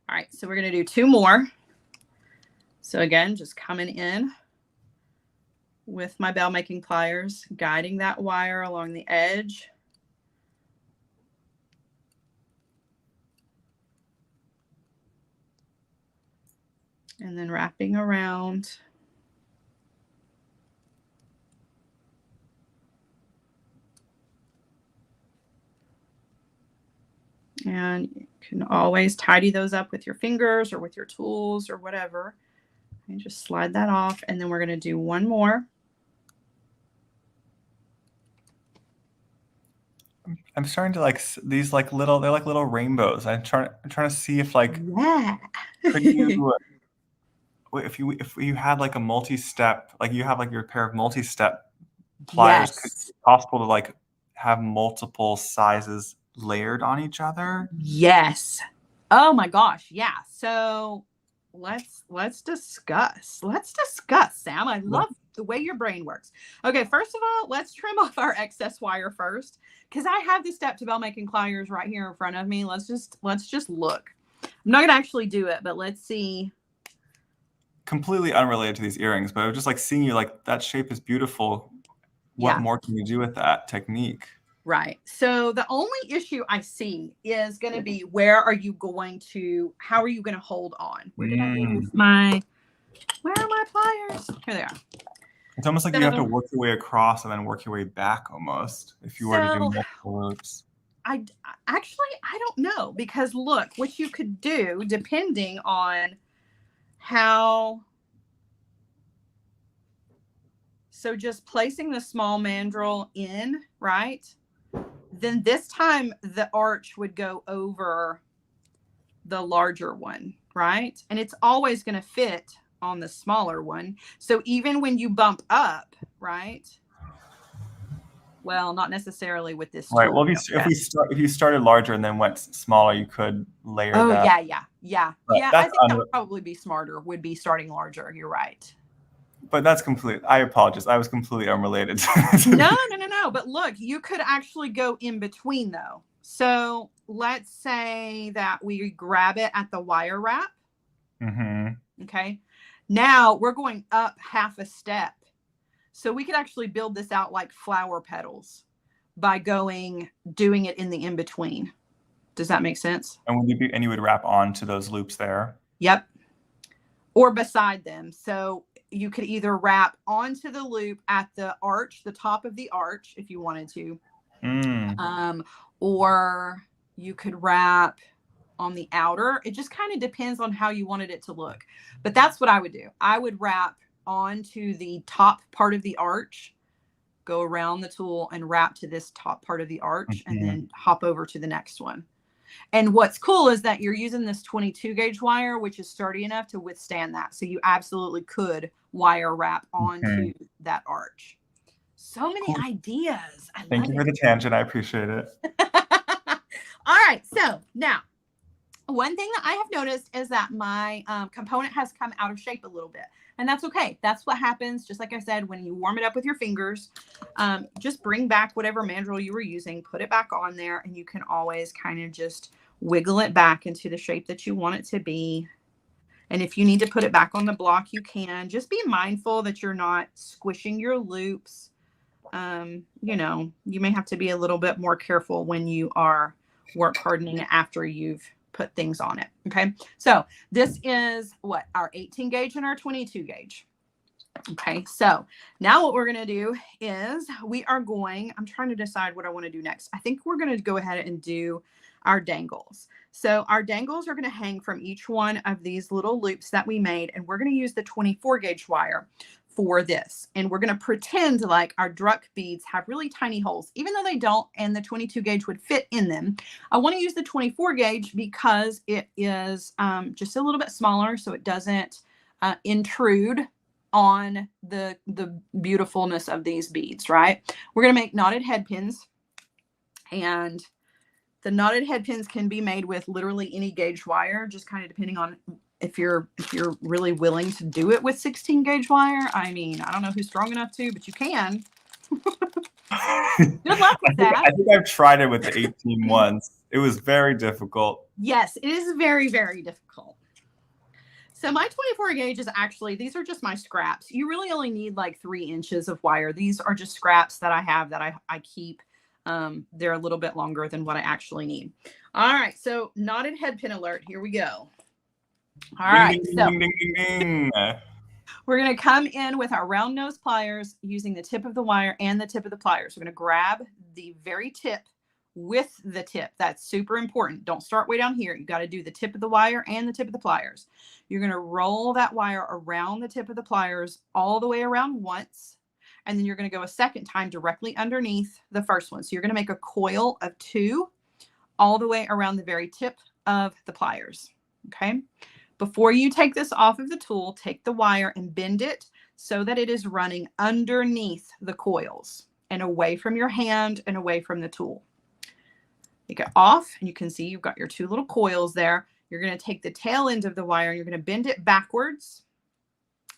All right, so we're going to do 2 more. So again, just coming in with my bell making pliers, guiding that wire along the edge. And then wrapping around. And you can always tidy those up with your fingers or with your tools or whatever. And just slide that off. And then we're going to do 1 more. I'm starting to like these like little, they're like little rainbows. I'm trying to see if like, yeah. Could you, if you had like a multi-step, like you have like your pair of multi-step pliers, Yes. could it be possible to like have multiple sizes layered on each other? Yes. Oh my gosh. Yeah. So let's discuss. Sam. I love the way your brain works. Okay, first of all, let's trim off our excess wire first, because I have the step to bell making pliers right here in front of me. Let's just look. I'm not gonna actually do it, but let's see. Completely unrelated to these earrings, but I was just like seeing you like that shape is beautiful. What more can you do with that technique? Right. So the only issue I see is going to be, how are you going to hold on? Where did I move where are my pliers? Here they are. It's almost like you have to work your way across and then work your way back almost, if you were to do multiple loops. I don't know, because look, what you could do, depending on how. So just placing the small mandrel in, right? Then this time the arch would go over the larger one, right? And it's always going to fit on the smaller one. So even when you bump up, right? Well, not necessarily with this tool. Right. Well, if you started larger and then went smaller, you could layer that. Oh, yeah. I think that would probably be smarter, would be starting larger. You're right. But that's I apologize. I was completely unrelated. No. But look, you could actually go in between though. So let's say that we grab it at the wire wrap. Mm-hmm. Okay. Now we're going up half a step. So we could actually build this out like flower petals by doing it in the in-between. Does that make sense? And you would wrap onto those loops there? Yep. Or beside them. So you could either wrap onto the loop at the arch, the top of the arch, if you wanted to. Or you could wrap on the outer. It just kind of depends on how you wanted it to look. But that's what I would do. I would wrap onto the top part of the arch, go around the tool and wrap to this top part of the arch, and then hop over to the next one. And what's cool is that you're using this 22 gauge wire, which is sturdy enough to withstand that. So you absolutely could wire wrap onto that arch. So many ideas. Thank you for the tangent. I appreciate it. All right. So now, one thing that I have noticed is that my component has come out of shape a little bit. And that's okay. That's what happens. Just like I said, when you warm it up with your fingers, just bring back whatever mandrel you were using, put it back on there, and you can always kind of just wiggle it back into the shape that you want it to be. And if you need to put it back on the block, you can. Just be mindful that you're not squishing your loops. You know, you may have to be a little bit more careful when you are work hardening it after you've put things on it. Okay. So this is what, our 18 gauge and our 22 gauge. Okay. So now what we're going to do is I'm trying to decide what I want to do next. I think we're going to go ahead and do our dangles. So our dangles are going to hang from each one of these little loops that we made. And we're going to use the 24 gauge wire for this. And we're going to pretend like our Druck beads have really tiny holes, even though they don't, and the 22 gauge would fit in them. I want to use the 24 gauge because it is just a little bit smaller, so it doesn't intrude on the beautifulness of these beads, right? We're going to make knotted head pins, and the knotted head pins can be made with literally any gauge wire, just kind of depending on if you're really willing to do it with 16 gauge wire, I mean, I don't know who's strong enough to, but you can. Good luck with that. I think I've tried it with the 18 once. It was very difficult. Yes, it is very, very difficult. So my 24 gauge is actually, these are just my scraps. You really only need like 3 inches of wire. These are just scraps that I have that I keep. They're a little bit longer than what I actually need. All right, so knotted head pin alert. Here we go. All right, so we're going to come in with our round nose pliers using the tip of the wire and the tip of the pliers. We're going to grab the very tip with the tip. That's super important. Don't start way down here. You got to do the tip of the wire and the tip of the pliers. You're going to roll that wire around the tip of the pliers all the way around once. And then you're going to go a second time directly underneath the first one. So you're going to make a coil of 2 all the way around the very tip of the pliers. Okay. Before you take this off of the tool, take the wire and bend it so that it is running underneath the coils and away from your hand and away from the tool. Take it off and you can see you've got your 2 little coils there. You're going to take the tail end of the wire, you're going to bend it backwards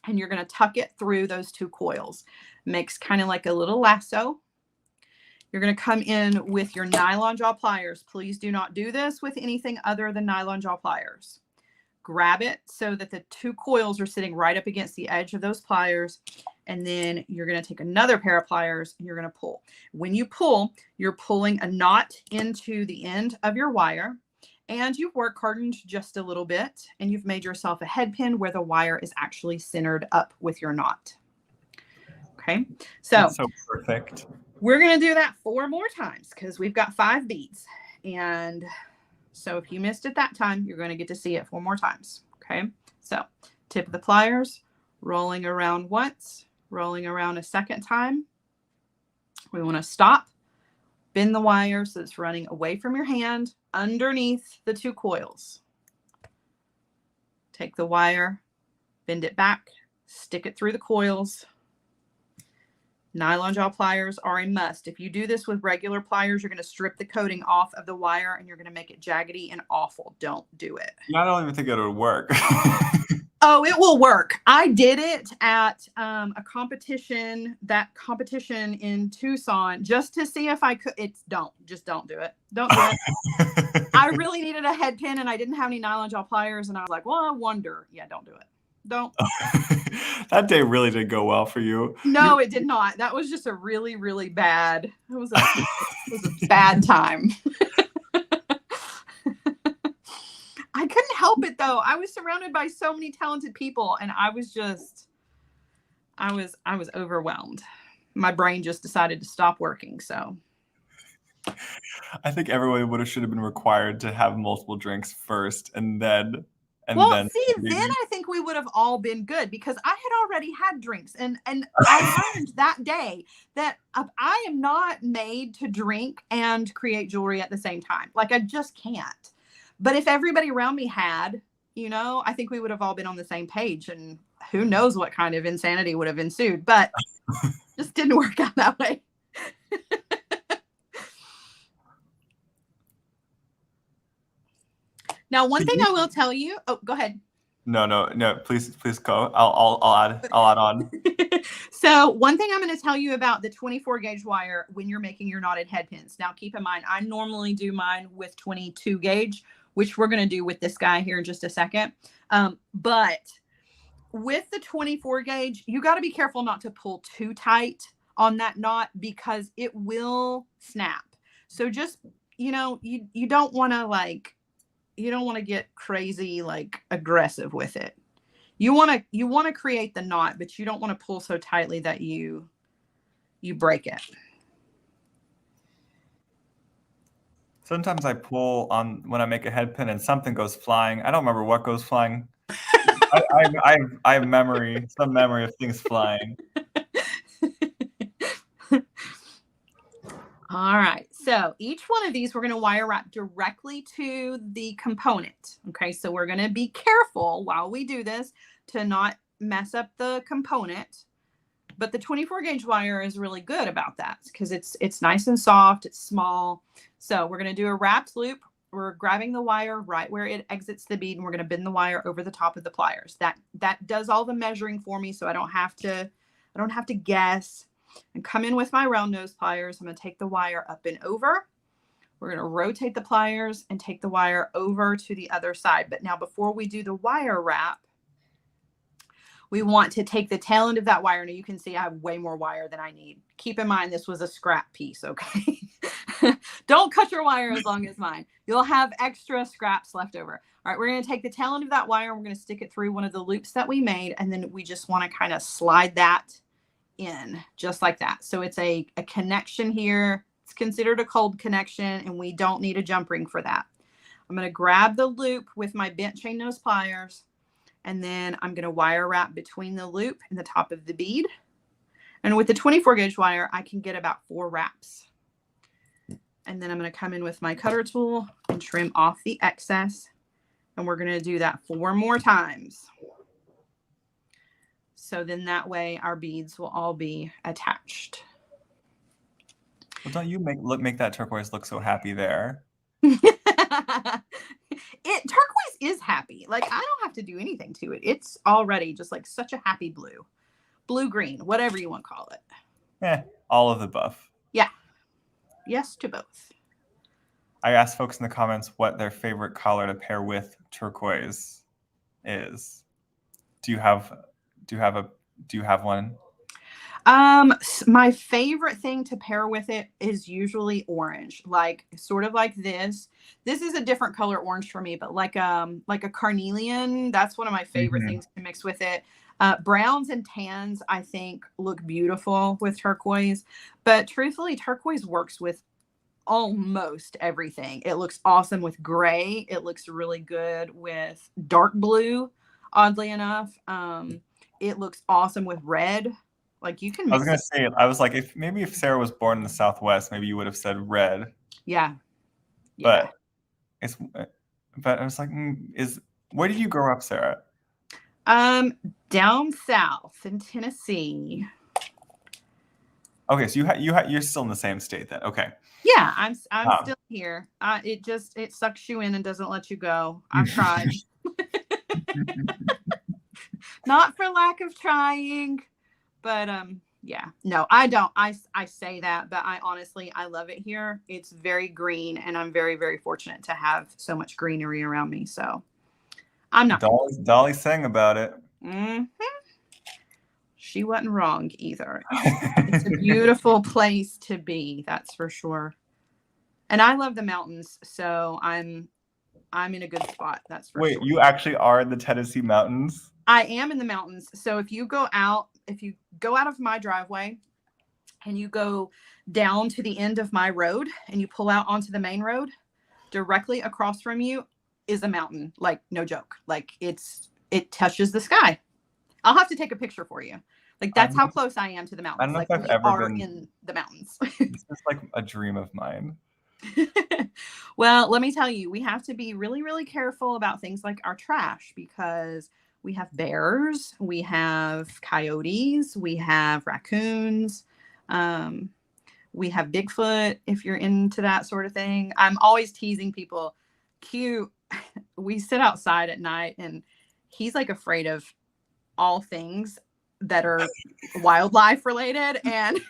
and you're going to tuck it through those 2 coils. Makes kind of like a little lasso. You're going to come in with your nylon jaw pliers. Please do not do this with anything other than nylon jaw pliers. Grab it so that the 2 coils are sitting right up against the edge of those pliers. And then you're going to take another pair of pliers and you're going to pull. When you pull, you're pulling a knot into the end of your wire. And you've work hardened just a little bit. And you've made yourself a head pin where the wire is actually centered up with your knot. Okay. So perfect. We're going to do that 4 more times because we've got 5 beads. And so if you missed it that time, you're going to get to see it 4 more times. Okay. So tip of the pliers, rolling around once, rolling around a second time. We want to stop, bend the wire so it's running away from your hand underneath the 2 coils. Take the wire, bend it back, stick it through the coils. Nylon jaw pliers are a must. If you do this with regular pliers, you're going to strip the coating off of the wire and you're going to make it jaggedy and awful. Don't do it. I don't even think it would work. Oh, it will work. I did it at a competition, in Tucson, just to see if I could. Just don't do it. Don't do it. I really needed a head pin and I didn't have any nylon jaw pliers. And I was like, well, I wonder. Yeah, don't do it. Don't. That day really did go well for you. No, it did not. That was just a really, really bad. It was a bad time. I couldn't help it though. I was surrounded by so many talented people and I was overwhelmed. My brain just decided to stop working. So I think everyone should have been required to have multiple drinks first and then then I think we would have all been good because I had already had drinks and I learned that day that I am not made to drink and create jewelry at the same time. Like I just can't. But if everybody around me had, I think we would have all been on the same page and who knows what kind of insanity would have ensued, but just didn't work out that way. Now, one thing I will tell you. Oh, go ahead. No. Please go. I'll add on. So one thing I'm going to tell you about the 24 gauge wire when you're making your knotted head pins. Now, keep in mind, I normally do mine with 22 gauge, which we're going to do with this guy here in just a second. But with the 24 gauge, you got to be careful not to pull too tight on that knot because it will snap. So just, you don't want to get crazy, like aggressive with it. You want to create the knot, but you don't want to pull so tightly that you break it. Sometimes I pull on when I make a head pin and something goes flying. I don't remember what goes flying. I have some memory of things flying. All right. So each one of these, we're going to wire wrap directly to the component. Okay. So we're going to be careful while we do this to not mess up the component. But the 24 gauge wire is really good about that because it's nice and soft. It's small. So we're going to do a wrapped loop we're grabbing the wire right where it exits the bead, and we're going to bend the wire over the top of the pliers. That does all the measuring for me, so I don't have to guess. And come in with my round nose pliers. I'm going to take the wire up and over. We're going to rotate the pliers and take the wire over to the other side. But now before we do the wire wrap, we want to take the tail end of that wire. Now you can see I have way more wire than I need. Keep in mind, this was a scrap piece, okay? Don't cut your wire as long as mine. You'll have extra scraps left over. All right, we're going to take the tail end of that wire and we're going to stick it through one of the loops that we made. And then we just want to kind of slide that in just like that. So it's a connection here. It's considered a cold connection, and we don't need a jump ring for that. I'm going to grab the loop with my bent chain nose pliers, and then I'm going to wire wrap between the loop and the top of the bead. And with the 24 gauge wire, I can get about 4 wraps. And then I'm going to come in with my cutter tool and trim off the excess. And we're going to do that 4 more times. So then that way our beads will all be attached. Well, don't you make that turquoise look so happy there? Turquoise is happy. Like, I don't have to do anything to it. It's already just like such a happy blue. Blue green, whatever you want to call it. All of the above. Yeah. Yes to both. I asked folks in the comments what their favorite color to pair with turquoise is. Do you have one? My favorite thing to pair with it is usually orange, like sort of like this. This is a different color orange for me, but like a carnelian, that's one of my favorite things to mix with it. Browns and tans, I think, look beautiful with turquoise, but truthfully, turquoise works with almost everything. It looks awesome with gray. It looks really good with dark blue, oddly enough. It looks awesome with red. Like, you can mix. I was going to say, I was like, if Sarah was born in the Southwest, maybe you would have said red. Yeah. But I was like, where did you grow up, Sarah? Down south in Tennessee. Okay, so you're still in the same state then. Okay. Yeah, I'm still here. It sucks you in and doesn't let you go. I've tried. Not for lack of trying, but yeah. No, I don't. I say that, but I honestly love it here. It's very green, and I'm very, very fortunate to have so much greenery around me. So I'm not. Dolly sang about it. She wasn't wrong either. It's a beautiful place to be, that's for sure. And I love the mountains, so I'm in a good spot. That's for sure. Wait, you actually are in the Tennessee mountains? I am in the mountains. So if you go out of my driveway and you go down to the end of my road and you pull out onto the main road, directly across from you is a mountain. Like, no joke. Like, it touches the sky. I'll have to take a picture for you. Like, that's how close I am to the mountains. I don't know like, if I've ever been in the mountains. It's just like a dream of mine. Well, let me tell you, we have to be really, really careful about things like our trash, because we have bears, we have coyotes, we have raccoons, we have Bigfoot, if you're into that sort of thing. I'm always teasing people. Q, we sit outside at night, and he's like afraid of all things that are wildlife related. And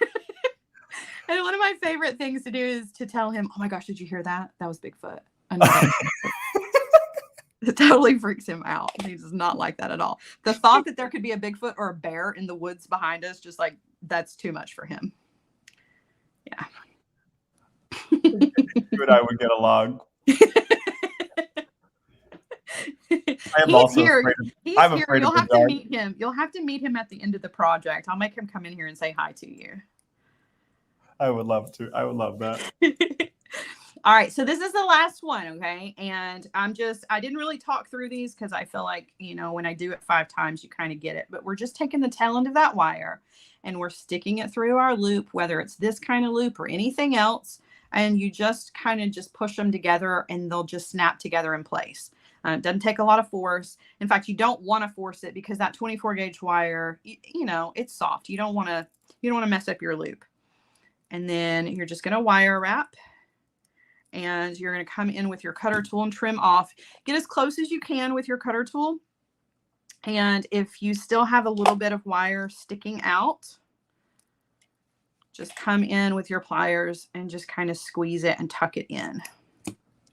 and one of my favorite things to do is to tell him, oh my gosh, did you hear that? That was Bigfoot. I know that was Bigfoot. It totally freaks him out. He does not like that at all. The thought that there could be a Bigfoot or a bear in the woods behind us, just like, that's too much for him. Yeah. You and I would get along. He's here. You'll have to meet him. You'll have to meet him at the end of the project. I'll make him come in here and say hi to you. I would love to. I would love that. All right. So this is the last one. Okay. And I didn't really talk through these because I feel like, when I do it 5 times, you kind of get it. But we're just taking the tail end of that wire and we're sticking it through our loop, whether it's this kind of loop or anything else. And you just kind of just push them together and they'll just snap together in place. It doesn't take a lot of force. In fact, you don't want to force it because that 24 gauge wire, it's soft. You don't want to mess up your loop. And then you're just going to wire wrap. And you're going to come in with your cutter tool and trim off. Get as close as you can with your cutter tool. And if you still have a little bit of wire sticking out, just come in with your pliers and just kind of squeeze it and tuck it in.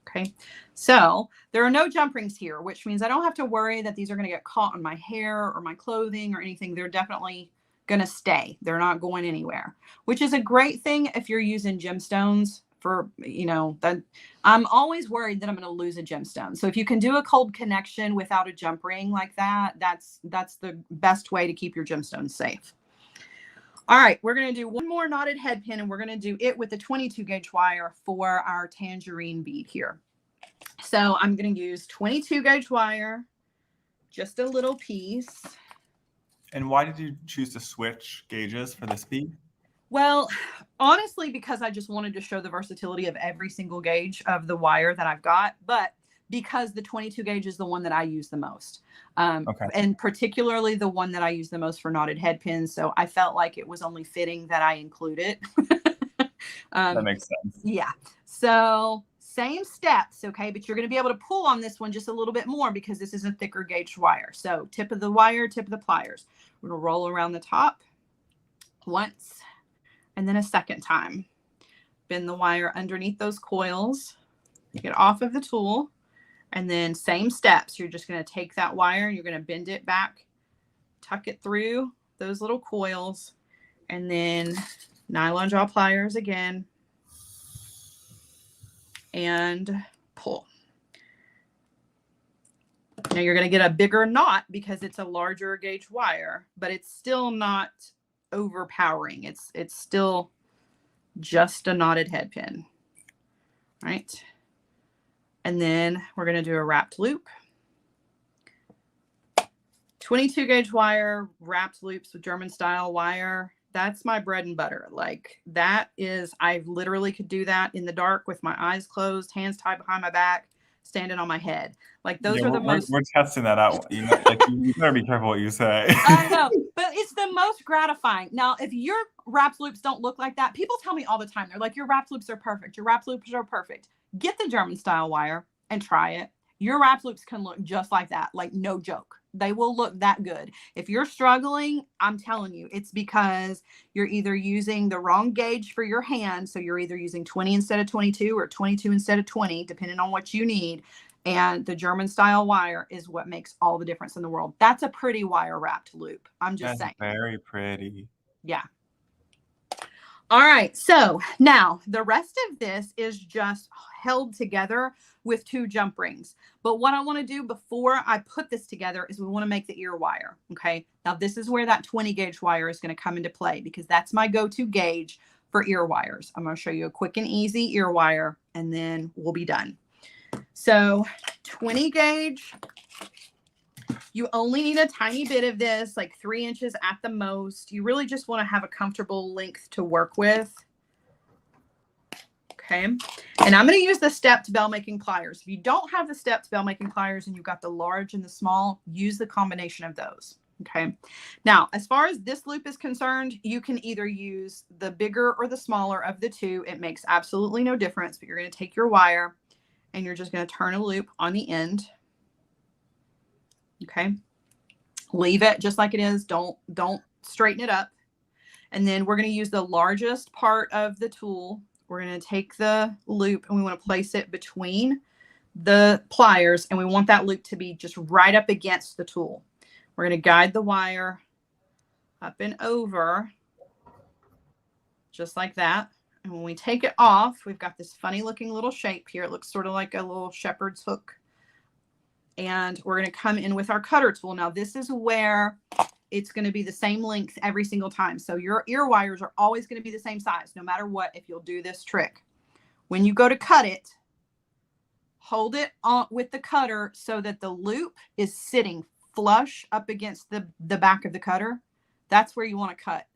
Okay, so there are no jump rings here, which means I don't have to worry that these are going to get caught on my hair or my clothing or anything. They're definitely going to stay. They're not going anywhere, which is a great thing if you're using gemstones for, you know, that I'm always worried that I'm going to lose a gemstone. So if you can do a cold connection without a jump ring like that, that's the best way to keep your gemstones safe. All right, we're going to do one more knotted head pin, and we're going to do it with the 22 gauge wire for our tangerine bead here. So I'm going to use 22 gauge wire, just a little piece. And why did you choose to switch gauges for this bead? Well, honestly, because I just wanted to show the versatility of every single gauge of the wire that I've got, but because the 22 gauge is the one that I use the most. Okay. And particularly the one that I use the most for knotted head pins. So I felt like it was only fitting that I include it. That makes sense. Yeah. So same steps. Okay. But you're going to be able to pull on this one just a little bit more because this is a thicker gauge wire. So tip of the wire, tip of the pliers. We're going to roll around the top once and then a second time. Bend the wire underneath those coils. Get off of the tool. And then same steps. You're just going to take that wire and you're going to bend it back, tuck it through those little coils, and then nylon jaw pliers again, and pull. Now you're going to get a bigger knot because it's a larger gauge wire, but it's still not overpowering. It's still just a knotted head pin. All right. And then we're going to do a wrapped loop. 22 gauge wire, wrapped loops with German style wire. That's my bread and butter. Like that is, I literally could do that in the dark with my eyes closed, hands tied behind my back, standing on my head. Like those are the most. We're testing that out. You know, like, you better be careful what you say. I know, but it's the most gratifying. Now, if your wrapped loops don't look like that, people tell me all the time, they're like, your wrapped loops are perfect. Your wrapped loops are perfect. Get the German style wire and try it. Your wrapped loops can look just like that. Like no joke. They will look that good. If you're struggling, I'm telling you, it's because you're either using the wrong gauge for your hand. So you're either using 20 instead of 22 or 22 instead of 20, depending on what you need. And the German style wire is what makes all the difference in the world. That's a pretty wire wrapped loop. I'm just saying. Very pretty. Yeah. All right. So now the rest of this is just held together with 2 jump rings. But what I want to do before I put this together is we want to make the ear wire. Okay. Now this is where that 20 gauge wire is going to come into play because that's my go-to gauge for ear wires. I'm going to show you a quick and easy ear wire and then we'll be done. So 20 gauge, you only need a tiny bit of this, like 3 inches at the most. You really just want to have a comfortable length to work with. Okay. And I'm going to use the stepped bell making pliers. If you don't have the stepped bell making pliers and you've got the large and the small, use the combination of those. Okay. Now, as far as this loop is concerned, you can either use the bigger or the smaller of the 2. It makes absolutely no difference, but you're going to take your wire and you're just going to turn a loop on the end. Okay. Leave it just like it is. Don't straighten it up. And then we're going to use the largest part of the tool. We're going to take the loop and we want to place it between the pliers. And we want that loop to be just right up against the tool. We're going to guide the wire up and over just like that. And when we take it off, we've got this funny looking little shape here. It looks sort of like a little shepherd's hook. And we're going to come in with our cutter tool. Now, this is where it's going to be the same length every single time. So your ear wires are always going to be the same size, no matter what, if you'll do this trick. When you go to cut it, hold it on with the cutter so that the loop is sitting flush up against the back of the cutter. That's where you want to cut.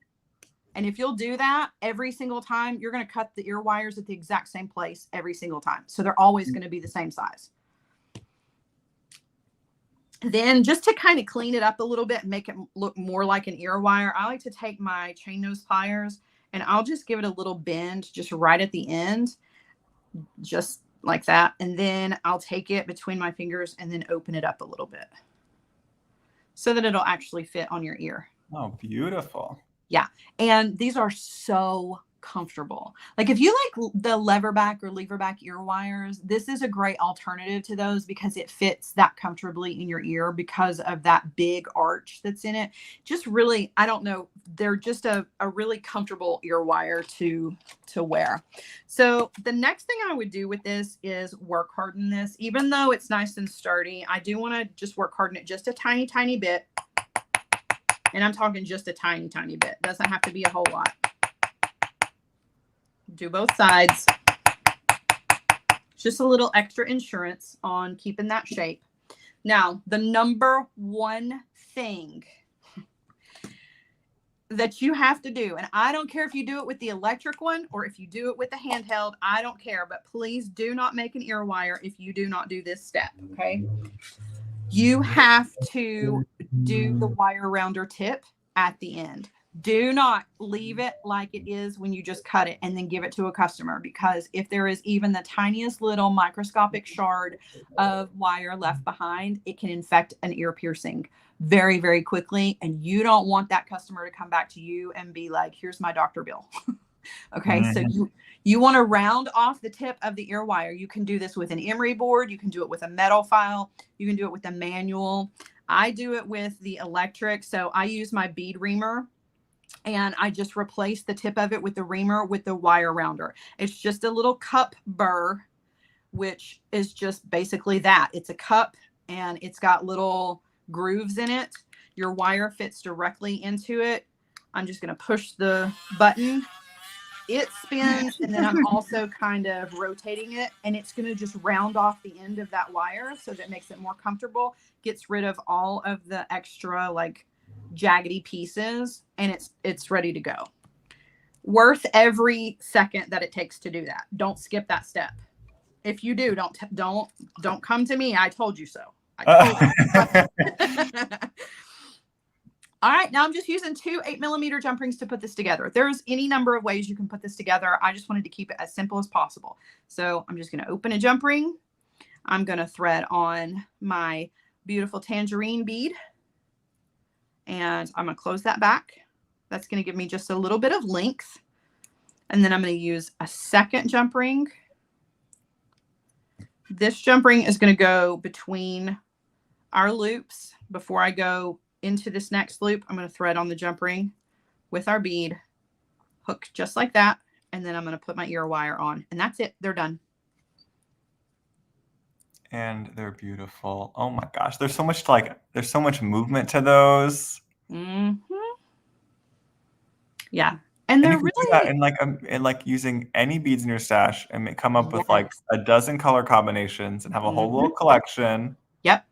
And if you'll do that every single time, you're going to cut the ear wires at the exact same place every single time. So they're always going to be the same size. Then just to kind of clean it up a little bit and make it look more like an ear wire, I like to take my chain nose pliers and I'll just give it a little bend just right at the end. just like that. And then I'll take it between my fingers and then open it up a little bit so that it'll actually fit on your ear. Oh, beautiful. Yeah. And these are so comfortable. Like if you like the leverback or leverback ear wires, this is a great alternative to those because it fits that comfortably in your ear because of that big arch that's in it. Just really, I don't know, they're just a really comfortable ear wire to wear. So the next thing I would do with this is work harden this. Even though it's nice and sturdy, I do want to just work harden it just a tiny, tiny bit. And I'm talking just a tiny, tiny bit. Doesn't have to be a whole lot. Do both sides. Just a little extra insurance on keeping that shape. Now, the number one thing that you have to do, and I don't care if you do it with the electric one or if you do it with the handheld, I don't care, but please do not make an ear wire if you do not do this step, okay? You have to do the wire rounder tip at the end. Do not leave it like it is when you just cut it and then give it to a customer, because if there is even the tiniest little microscopic shard of wire left behind, it can infect an ear piercing very, very quickly. And you don't want that customer to come back to you and be like, here's my doctor bill. Okay. So you want to round off the tip of the ear wire. You can do this with an emery board. You can do it with a metal file. You can do it with a manual. I do it with the electric. So I use my bead reamer and I just replace the tip of it with the reamer with the wire rounder. It's just a little cup burr, which is just basically that. It's a cup and it's got little grooves in it. Your wire fits directly into it. I'm just going to push the button. It spins, and then I'm also kind of rotating it, and it's going to just round off the end of that wire so that makes it more comfortable, gets rid of all of the extra like jaggedy pieces, and it's ready to go. Worth every second that it takes to do that. Don't skip that step. If you do, don't come to me. I told you so. I told you. All right, now I'm just using 2 8mm jump rings to put this together. There's any number of ways you can put this together. I just wanted to keep it as simple as possible. So I'm just going to open a jump ring. I'm going to thread on my beautiful tangerine bead. And I'm going to close that back. That's going to give me just a little bit of length. And then I'm going to use a second jump ring. This jump ring is going to go between our loops. Before I go into this next loop, I'm going to thread on the jump ring with our bead, hook just like that, and then I'm going to put my ear wire on, and that's it. They're done. And they're beautiful. Oh my gosh, there's so much movement to those. Yeah, and they're really and like using any beads in your stash and come up with like a dozen color combinations and have a whole little collection. Yep.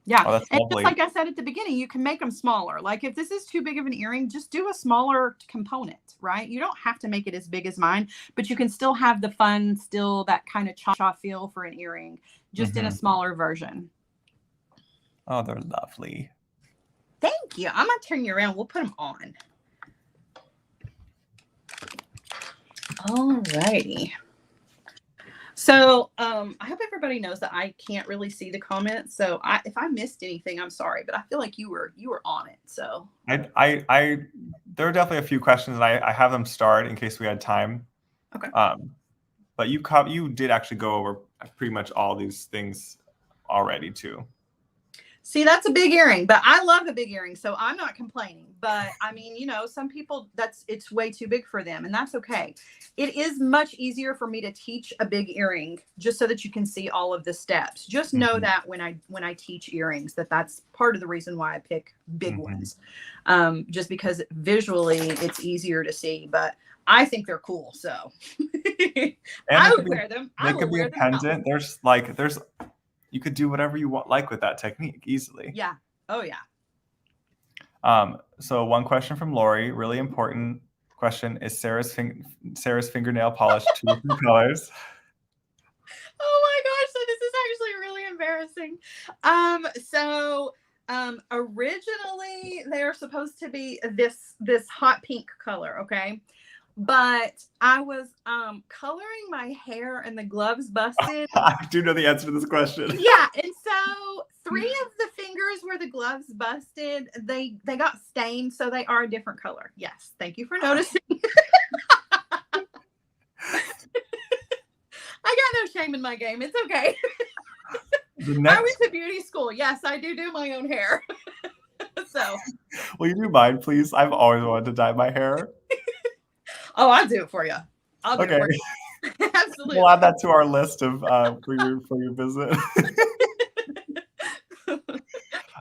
Yeah. Oh, that's and lovely. just like I said at the beginning, you can make them smaller. Like if this is too big of an earring, just do a smaller component, right? You don't have to make it as big as mine, but you can still have the fun, still that kind of cha-cha feel for an earring, just in a smaller version. Oh, they're lovely. Thank you. I'm going to turn you around. We'll put them on. All righty. So I hope everybody knows that I can't really see the comments. So if I missed anything, I'm sorry, but I feel like you were on it. So there are definitely a few questions, and I have them starred in case we had time. Okay. But you did actually go over pretty much all these things already too. See, that's a big earring, but I love a big earring, so I'm not complaining. But I mean, you know, some people it's way too big for them, and that's okay. It is much easier for me to teach a big earring just so that you can see all of the steps. Just know that when I teach earrings, that's part of the reason why I pick big ones, just because visually it's easier to see. But I think they're cool, so I would wear them. They could be a pendant. There's you could do whatever you want with that technique easily. Yeah. Oh yeah. So one question from Lori, really important question: is Sarah's fingernail polish 2 different colors? Oh my gosh! So this is actually really embarrassing. Originally they're supposed to be this hot pink color. Okay. But I was coloring my hair and the gloves busted. I do know the answer to this question. Yeah, and so 3 of the fingers where the gloves busted, they got stained, so they are a different color. Yes, thank you for noticing. I got no shame in my game. It's okay. I went to beauty school. Yes, I do my own hair. So. Will you do mine, please? I've always wanted to dye my hair. Oh, I'll do it for you. I'll do okay. it for you. Absolutely. We'll add that to our list of for your visit.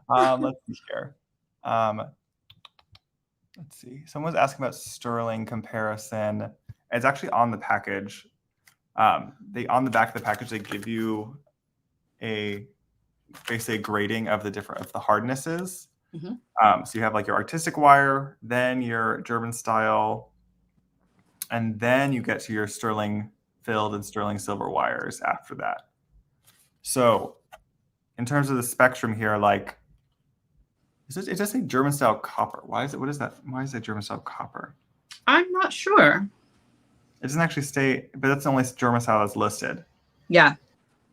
Let's see here. Let's see. Someone's asking about sterling comparison. It's actually on the package. On the back of the package, they give you basically a grading of the hardnesses. Mm-hmm. So you have like your artistic wire, then your German style, and then you get to your sterling filled and sterling silver wires after that. So in terms of the spectrum here, like it does say German style copper. Why is that German style copper? I'm not sure. It doesn't actually state, but that's the only German style that's listed. Yeah.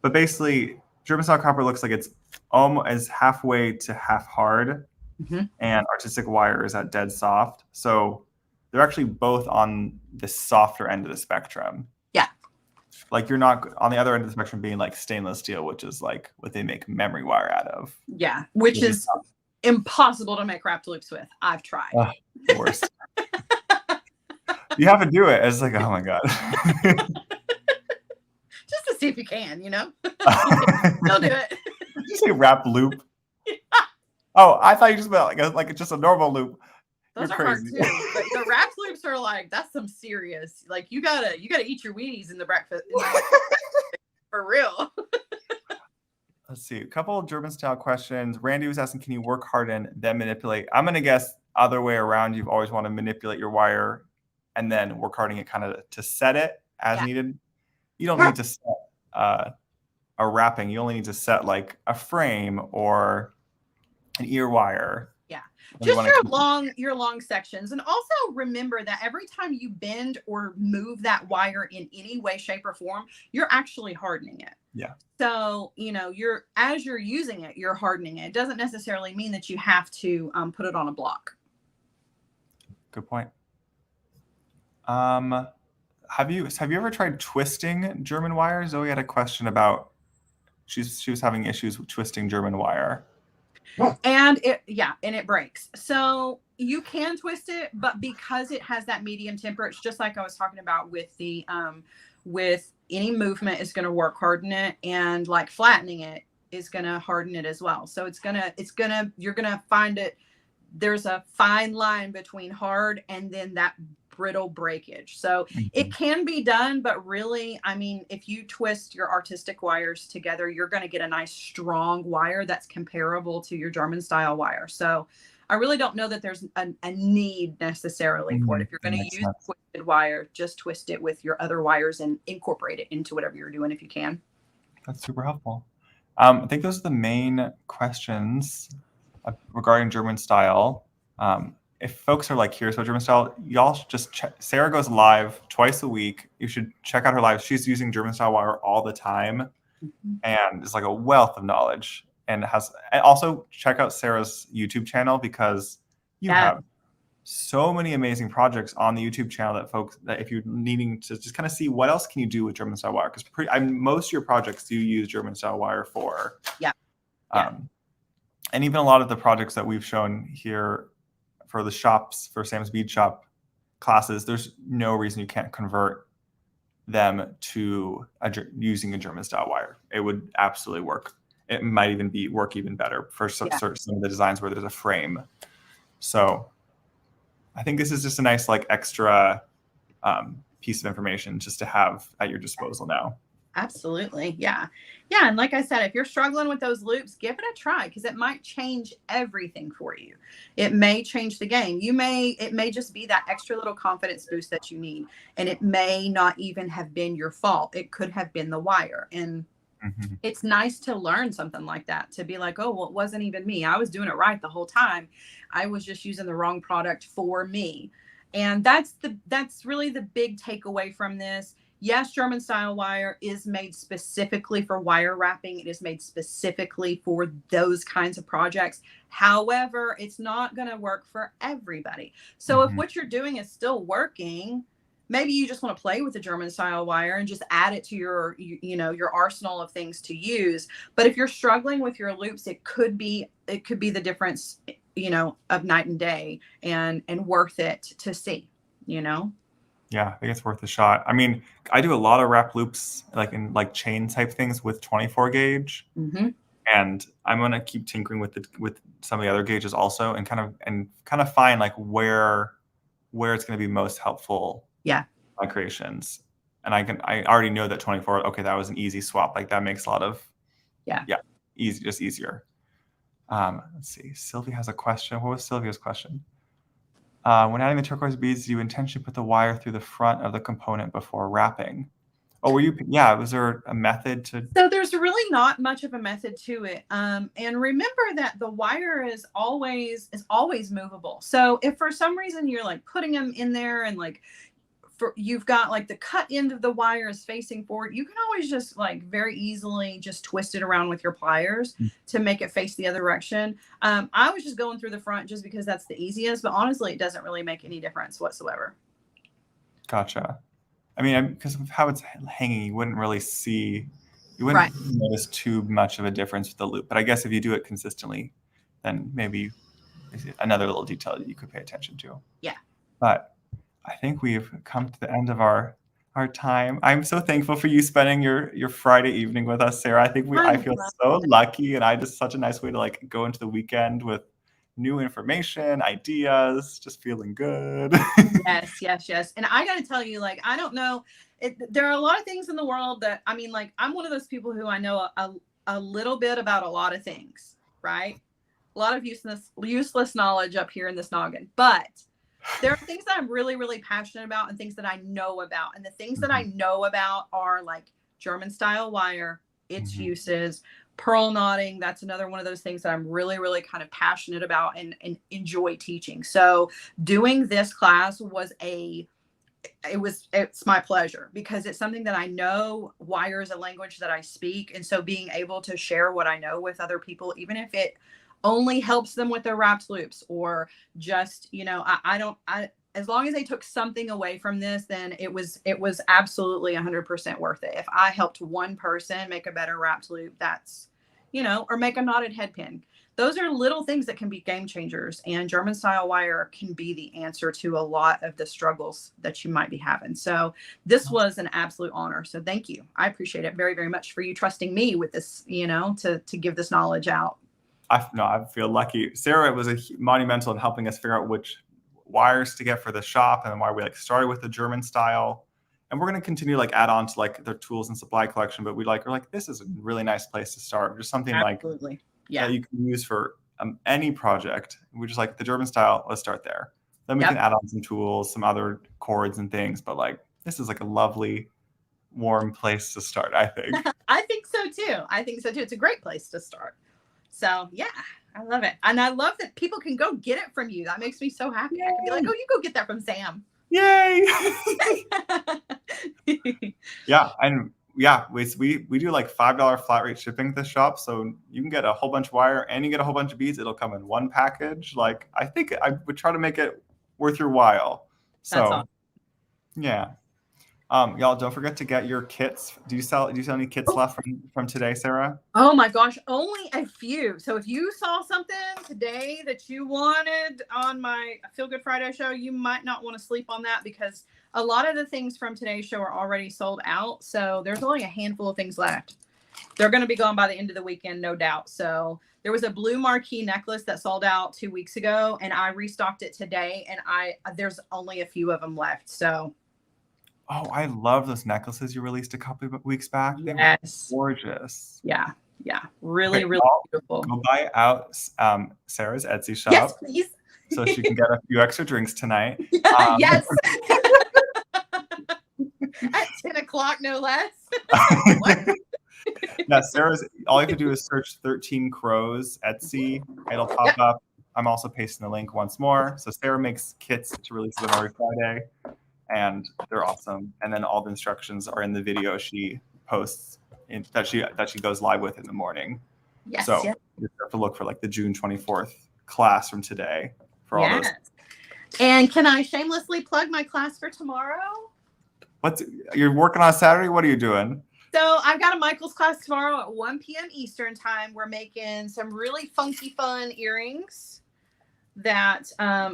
But basically, German style copper looks like it's almost halfway to half hard, mm-hmm. and artistic wire is at dead soft. So they're actually both on the softer end of the spectrum. Yeah. Like you're not on the other end of the spectrum being like stainless steel, which is like what they make memory wire out of. Yeah, which is impossible to make wrapped loops with. I've tried. The worst. You have to do it. It's like, oh my God. Just to see if you can, Don't do it. Did you say wrap loop? Yeah. Oh, I thought you just meant like just a normal loop. Those are hard too. But the wrapped loops are like, that's some serious. Like you gotta eat your Wheaties in the breakfast. For real. Let's see. A couple of German style questions. Randy was asking, can you work harden, then manipulate? I'm gonna guess other way around. You've always want to manipulate your wire and then work hardening it kind of to set it as needed. You don't need to set a wrapping. You only need to set like a frame or an ear wire. Yeah, just your long sections. And also remember that every time you bend or move that wire in any way, shape, or form, you're actually hardening it. Yeah. So, as you're using it, you're hardening it. It doesn't necessarily mean that you have to put it on a block. Good point. Have you ever tried twisting German wire? Zoe had a question about she was having issues with twisting German wire. And it breaks. So you can twist it, but because it has that medium temper, it's just like I was talking about with the with any movement is going to work harden it, and like flattening it is going to harden it as well. So you're going to find it. There's a fine line between hard and then that brittle breakage. So it can be done, but really, I mean, if you twist your artistic wires together, you're going to get a nice strong wire that's comparable to your German style wire. So I really don't know that there's a need necessarily for it. If you're going to use twisted wire, just twist it with your other wires and incorporate it into whatever you're doing if you can. That's super helpful. I think those are the main questions regarding German style. If folks are like curious about German style, y'all should just check. Sarah goes live twice a week. You should check out her live. She's using German style wire all the time, and it's like a wealth of knowledge. And also check out Sarah's YouTube channel because you have so many amazing projects on the YouTube channel that if you're needing to just kind of see what else can you do with German style wire, because most of your projects do use German style wire for. Yeah. And even a lot of the projects that we've shown here for the shops, for Sam's Bead Shop classes, there's no reason you can't convert them to using a German style wire. It would absolutely work. It might even work even better for some of the designs where there's a frame. So I think this is just a nice like extra piece of information just to have at your disposal now. Absolutely. Yeah. Yeah. And like I said, if you're struggling with those loops, give it a try because it might change everything for you. It may change the game. It may just be that extra little confidence boost that you need. And it may not even have been your fault. It could have been the wire. And it's nice to learn something like that, to be like, oh, well, it wasn't even me. I was doing it right the whole time. I was just using the wrong product for me. And that's really the big takeaway from this. Yes, German style wire is made specifically for wire wrapping. It is made specifically for those kinds of projects. However, it's not going to work for everybody. So if what you're doing is still working, maybe you just want to play with the German style wire and just add it to your, your arsenal of things to use. But if you're struggling with your loops, it could be the difference, of night and day, and worth it to see, Yeah, I think it's worth a shot. I mean, I do a lot of wrap loops, like in like chain type things with 24 gauge, and I'm gonna keep tinkering with some of the other gauges also, and kind of find like where it's gonna be most helpful. Yeah, my creations, and I already know that 24. Okay, that was an easy swap. Like that makes a lot of easier. Let's see. Sylvia has a question. What was Sylvia's question? When adding the turquoise beads, do you intentionally put the wire through the front of the component before wrapping? Oh, was there a method to? So there's really not much of a method to it. And remember that the wire is always movable. So if for some reason you're like putting them in there and like you've got like the cut end of the wire is facing forward, you can always just like very easily just twist it around with your pliers to make it face the other direction. I was just going through the front just because that's the easiest, but honestly, it doesn't really make any difference whatsoever. Gotcha. I mean, because of how it's hanging, you wouldn't notice too much of a difference with the loop. But I guess if you do it consistently, then maybe another little detail that you could pay attention to. Yeah. But I think we've come to the end of our time. I'm so thankful for you spending your Friday evening with us, Sarah. I think I feel so lucky, and just such a nice way to like go into the weekend with new information, ideas, just feeling good. Yes. And I got to tell you, like, I don't know, there are a lot of things in the world that, I mean, like, I'm one of those people who I know a little bit about a lot of things, right? A lot of useless knowledge up here in this noggin, but there are things that I'm really, really passionate about and things that I know about. And the things that I know about are like German style wire, its uses, pearl knotting. That's another one of those things that I'm really, really kind of passionate about and enjoy teaching. So doing this class it's my pleasure because it's something that I know. Wire is a language that I speak. And so being able to share what I know with other people, even if it only helps them with their wrapped loops or just, as long as they took something away from this, then it was absolutely 100% worth it. If I helped one person make a better wrapped loop, that's, or make a knotted head pin. Those are little things that can be game changers, and German style wire can be the answer to a lot of the struggles that you might be having. So this was an absolute honor. So thank you. I appreciate it very, very much for you trusting me with this, to give this knowledge out. I feel lucky. Sarah was monumental in helping us figure out which wires to get for the shop, and then why we started with the German style. And we're going to continue to add on to their tools and supply collection. But we're like, this is a really nice place to start. Just something Absolutely. that you can use for any project. We're just like the German style. Let's start there. Then we can add on some tools, some other cords and things. But this is a lovely, warm place to start, I think. I think so too. It's a great place to start. So yeah, I love it. And I love that people can go get it from you. That makes me so happy. Yay. I can be like, oh, you go get that from Sam. Yay. Yeah. And yeah, we do $5 flat rate shipping at the shop. So you can get a whole bunch of wire and you get a whole bunch of beads. It'll come in one package. I think I would try to make it worth your while. So that's awesome. Yeah. Y'all don't forget to get your kits. Do you sell any kits left from today, Sarah? Oh my gosh, only a few. So if you saw something today that you wanted on my Feel Good Friday show, you might not want to sleep on that because a lot of the things from today's show are already sold out. So there's only a handful of things left. They're going to be gone by the end of the weekend, no doubt. So there was a blue marquee necklace that sold out 2 weeks ago, and I restocked it today, and there's only a few of them left. So. Oh, I love those necklaces you released a couple of weeks back. They were gorgeous. Yeah. Really, really beautiful. Go buy out Sarah's Etsy shop. Yes, please. So she can get a few extra drinks tonight. Yes. At 10 o'clock, no less. Yeah, Sarah's, all you have to do is search 13 Crows Etsy. It'll pop up. I'm also pasting the link once more. So Sarah makes kits. She releases them every Friday, and they're awesome. And then all the instructions are in the video she posts that she goes live with in the morning. Yes. So you have to look for like the June 24th class from today for all those. And can I shamelessly plug my class for tomorrow? You're working on Saturday? What are you doing? So I've got a Michael's class tomorrow at 1 p.m. Eastern time. We're making some really funky, fun earrings that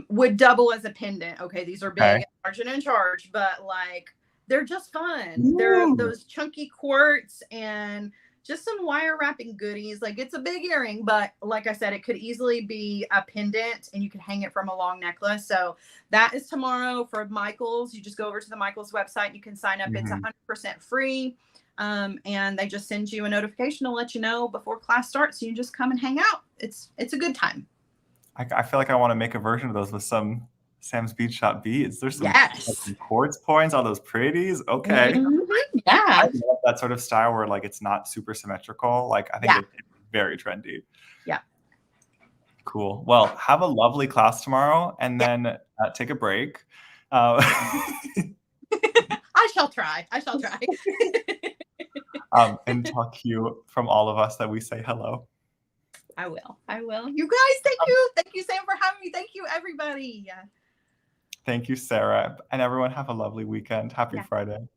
would double as a pendant. Okay, these are big, and large, and in charge, but like they're just fun. Ooh. They're those chunky quartz and just some wire wrapping goodies. Like it's a big earring, but like I said, it could easily be a pendant and you could hang it from a long necklace. So that is tomorrow for Michael's. You just go over to the Michael's website and you can sign up. It's 100% free. And they just send you a notification to let you know before class starts. So you just come and hang out. It's a good time. I feel like I want to make a version of those with some Sam's Bead Shop beads. There's some, like, some quartz points, all those pretties. Okay. Yeah. I love that sort of style where like it's not super symmetrical. Like I think it's very trendy. Yeah. Cool. Well, have a lovely class tomorrow and then take a break. I shall try. And talk to you from all of us that we say hello. I will. You guys, thank you. Thank you, Sam, for having me. Thank you, everybody. Thank you, Sarah. And everyone have a lovely weekend. Happy Friday.